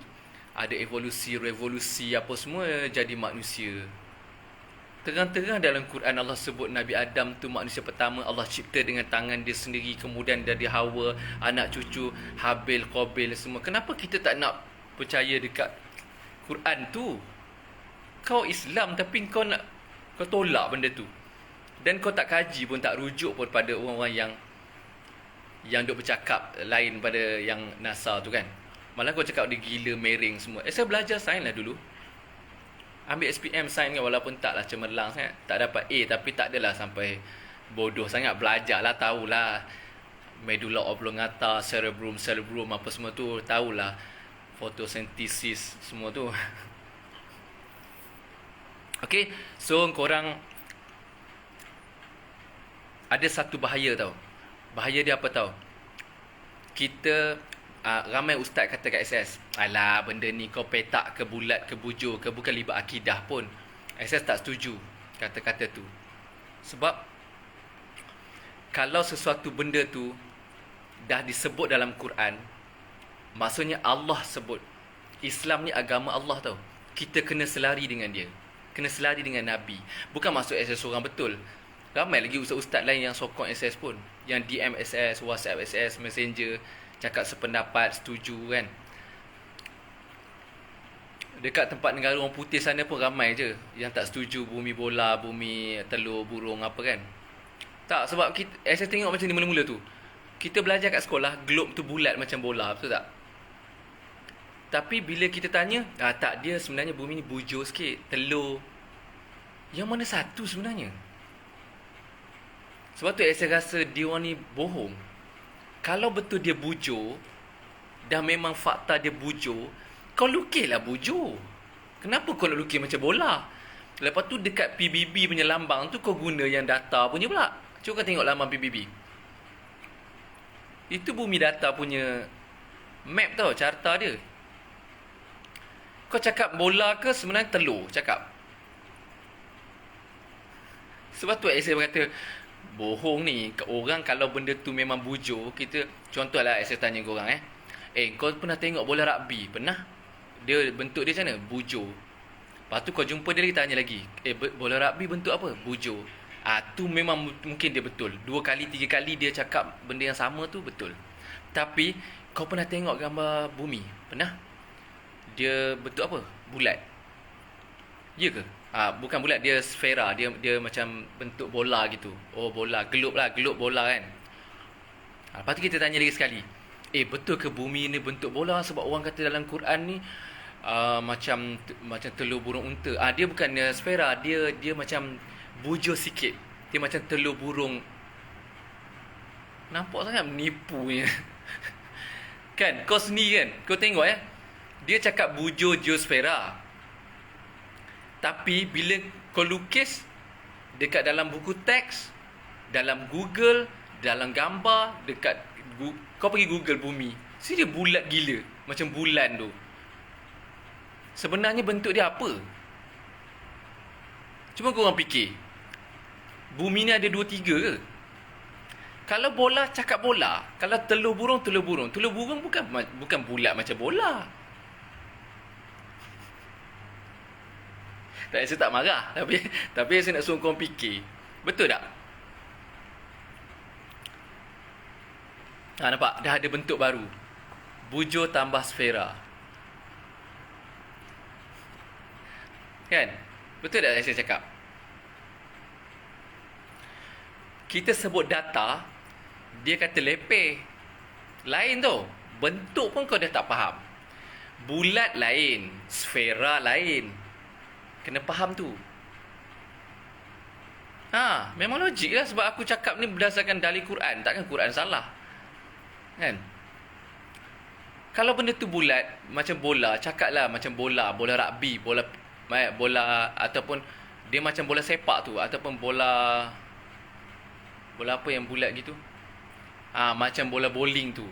ada evolusi, revolusi apa semua jadi manusia. Terang-terang dalam Quran Allah sebut Nabi Adam tu manusia pertama Allah cipta dengan tangan dia sendiri, kemudian dari Hawa, anak cucu Habil, Qabil semua. Kenapa kita tak nak percaya dekat Quran tu? Kau Islam tapi kau tolak benda tu. Dan kau tak kaji pun, tak rujuk pun pada orang-orang yang duk bercakap lain pada yang NASA tu kan. Malah kau cakap dia gila, mering semua. Saya belajar sains lah dulu. Ambil SPM sains kan, walaupun taklah cemerlang sangat. Tak dapat A, tapi tak adalah sampai bodoh sangat. Belajarlah, tahulah medulla oblongata, cerebrum apa semua tu. Tahulah fotosintesis semua tu. Okay, so korang ada satu bahaya tau. Bahaya dia apa tau? Kita ramai ustaz kata kat SS, alah benda ni kau petak ke bulat ke bujur ke, bukan libat akidah pun. SS tak setuju kata-kata tu. Sebab kalau sesuatu benda tu dah disebut dalam Quran, maksudnya Allah sebut. Islam ni agama Allah tau. Kita kena selari dengan dia. Kena selari dengan Nabi. Bukan maksud SS seorang betul. Ramai lagi ustaz-ustaz lain yang sokong SS pun, yang DM SS, WhatsApp SS, Messenger, cakap sependapat, setuju kan. Dekat tempat negara orang putih sana pun ramai je yang tak setuju bumi bola, bumi telur, burung apa kan. Tak, sebab saya tengok macam ni mula-mula tu. Kita belajar kat sekolah, globe tu bulat macam bola, betul tak? Tapi bila kita tanya, tak, dia sebenarnya bumi ni bujur sikit, telur. Yang mana satu sebenarnya? Sebab tu saya rasa dia orang ni bohong. Kalau betul dia bujur, dah memang fakta dia bujur, kau lukislah bujur. Kenapa kau nak lukis macam bola? Lepas tu dekat PBB punya lambang tu kau guna yang data punya pula. Cuba kau tengok lambang PBB. Itu bumi data punya map tau, carta dia. Kau cakap bola ke sebenarnya telur cakap. Sebab tu saya berkata bohong ni. Orang kalau benda tu memang bujur, kita contohlah saya tanya korang kau pernah tengok bola rugby? Pernah? Dia bentuk dia macam mana? Bujur. Lepas tu kau jumpa dia lagi, tanya lagi, bola rugby bentuk apa? Bujur. Tu memang mungkin dia betul. 2 kali 3 kali dia cakap benda yang sama tu betul. Tapi kau pernah tengok gambar bumi? Pernah? Dia bentuk apa? Bulat. Ya ke? Bukan bulat, dia sfera, dia macam bentuk bola gitu. Oh, bola, globe lah, globe bola kan. Lepas tu kita tanya lagi sekali, betul ke bumi ni bentuk bola? Sebab orang kata dalam Quran ni macam telur burung unta. Dia bukan sfera, dia macam bujur sikit. Dia macam telur burung. Nampak sangat menipunya. Kan, kau sendiri kan, kau tengok dia cakap bujur geosfera. Tapi bila kau lukis dekat dalam buku teks, dalam Google, dalam gambar, kau pergi Google bumi, dia bulat gila, macam bulan tu. Sebenarnya bentuk dia apa? Cuma korang fikir, bumi ni ada 2-3 ke? Kalau bola, cakap bola. Kalau telur burung, telur burung. Telur burung bukan bulat macam bola. Tak, saya tak marah. Tapi saya nak suruh korang fikir. Betul tak? Nampak? Dah ada bentuk baru. Bujur tambah sfera. Kan? Betul tak saya cakap? Kita sebut data, dia kata lepeh. Lain tu. Bentuk pun kau dah tak faham. Bulat lain, sfera lain. Kena faham tu. Memang logik lah sebab aku cakap ni berdasarkan dalil Quran. Takkan Quran salah. Kan? Kalau benda tu bulat, macam bola, cakaplah macam bola rugby, bola ataupun dia macam bola sepak tu ataupun bola apa yang bulat gitu. Macam bola bowling tu.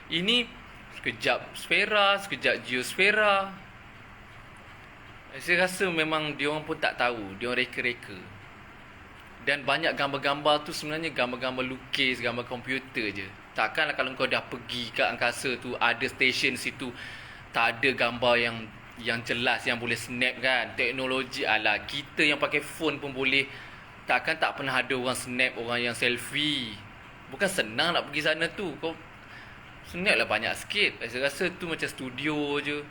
Ini sekejap sfera, sekejap geosfera. Saya rasa memang diorang pun tak tahu, diorang reka-reka. Dan banyak gambar-gambar tu sebenarnya gambar-gambar lukis, gambar komputer je. Takkanlah kalau kau dah pergi ke angkasa tu, ada stesen situ, tak ada gambar yang jelas, yang boleh snap kan. Teknologi, kita yang pakai phone pun boleh. Takkan tak pernah ada orang snap, orang yang selfie. Bukan senang nak pergi sana tu. Kau snap lah banyak sikit. Saya rasa tu macam studio je.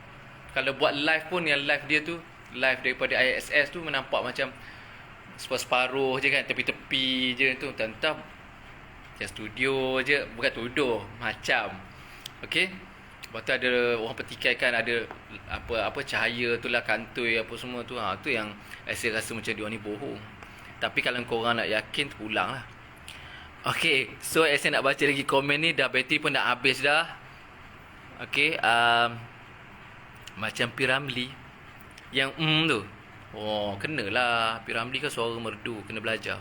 Kalau buat live pun, yang live dia tu, live daripada ISS tu menampak macam separuh je kan, tepi-tepi je tu. Tentang macam studio je, bukan tuduh, macam. Okey. Lepas tu ada orang petikaikan, ada apa cahaya tu lah, kantoi apa semua tu. Tu yang saya rasa macam dia ni bohong. Tapi kalau korang nak yakin, pulang lah. Okay, so saya nak baca lagi komen ni. Dah bateri pun dah habis dah. Okay, macam Piramli yang tu. Kenalah. Piramli kan suara merdu, kena belajar.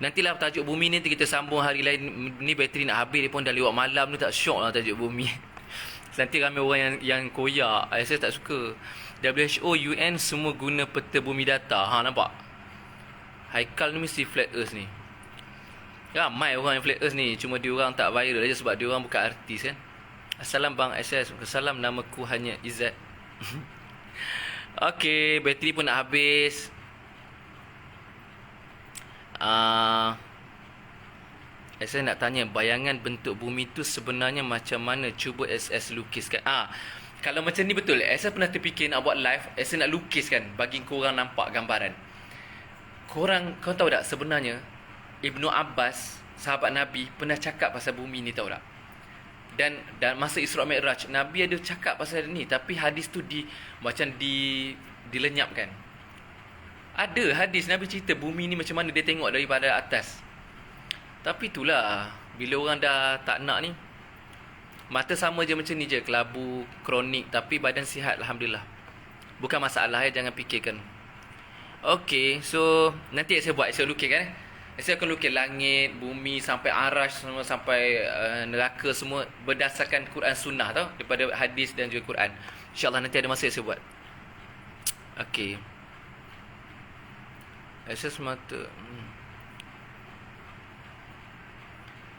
Nantilah tajuk bumi ni kita sambung hari lain. Ni bateri nak habis, dia pun dah lewat malam ni, tak syok lah tajuk bumi. Nanti ramai orang yang koyak. Saya tak suka. WHO, UN semua guna peta bumi data. Nampak? Haikal ni mesti flat earth ni. Ramai orang yang flat earth ni. Cuma diorang tak viral je sebab diorang bukan artis kan. Assalam Bang SS. Assalam, namaku hanya Izzat. Okay, bateri pun nak habis. Saya nak tanya, bayangan bentuk bumi tu sebenarnya macam mana? Cuba SS lukiskan. Kalau macam ni betul. Saya pernah terfikir nak buat live. Saya nak lukiskan bagi korang nampak gambaran. Kau tahu tak sebenarnya Ibnu Abbas, sahabat Nabi, pernah cakap pasal bumi ni, tahu tak? Dan masa Isra' Mi'raj, Nabi ada cakap pasal ni, tapi hadis tu dilenyapkan. Ada hadis Nabi cerita bumi ni macam mana dia tengok daripada atas. Tapi itulah, bila orang dah tak nak ni, mata sama je macam ni je, kelabu, kronik, tapi badan sihat, alhamdulillah. Bukan masalah jangan fikirkan. Okay, so nanti saya buat, saya lukiskan. Saya akan lukis langit, bumi, sampai arash semua, sampai neraka semua berdasarkan Quran Sunnah tau, daripada hadis dan juga Quran. InsyaAllah nanti ada masa saya buat. Okay. Saya semata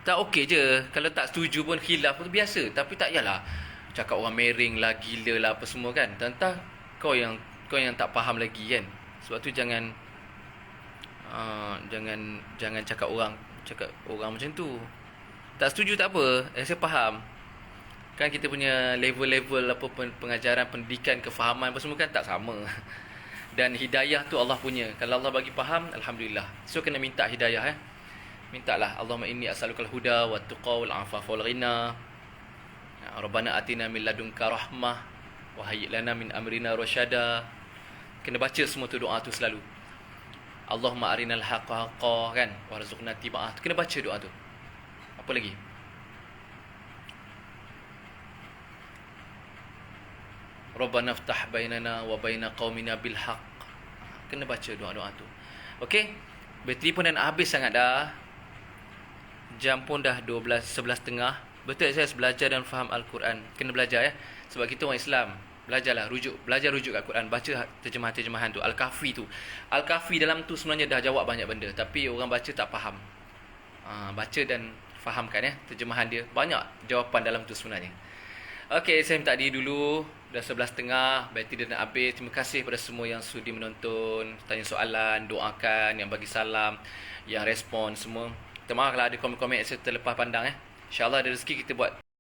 tak okey je. Kalau tak setuju pun khilaf pun biasa. Tapi tak yalah cakap orang mering lah, gila lah apa semua kan. Tentang kau yang tak faham lagi kan. Sebab tu jangan cakap orang macam tu. Tak setuju tak apa, saya faham. Kan kita punya level-level apa pengajaran, pendidikan, kefahaman apa semua kan tak sama. Dan hidayah tu Allah punya. Kalau Allah bagi faham, alhamdulillah. So kena minta hidayah Mintalah, Allahumma inni as'alukal huda wat tuqa wal afafa wal ghina. Rabbana atina min ladunka rahmah wa hayyi lana min amrina rasyada. Kena baca semua tu, doa tu selalu. Allahumma arinal haqqa haqqa kan, warzuqna tiba'ah. Kena baca doa tu. Apa lagi? Rabbana ftah bainana wa baina qaumina bil haqq. Kena baca doa-doa tu. Okey. Bateri pun dah nak habis sangat dah. Jam pun dah 11:30. Betul saya belajar dan faham Al-Quran. Kena belajar sebab kita orang Islam. Belajarlah, belajar rujuk Al-Quran. Baca terjemahan-terjemahan tu. Al-Kahfi tu. Al-Kahfi dalam tu sebenarnya dah jawab banyak benda. Tapi orang baca tak faham. Baca dan fahamkan terjemahan dia. Banyak jawapan dalam tu sebenarnya. Okey, saya minta diri dulu. Dah 11:30. Bateri dah nak habis. Terima kasih kepada semua yang sudi menonton. Tanya soalan, doakan, yang bagi salam, yang respon semua. Minta maaf kalau ada komen-komen yang saya terlepas pandang. InsyaAllah ada rezeki kita buat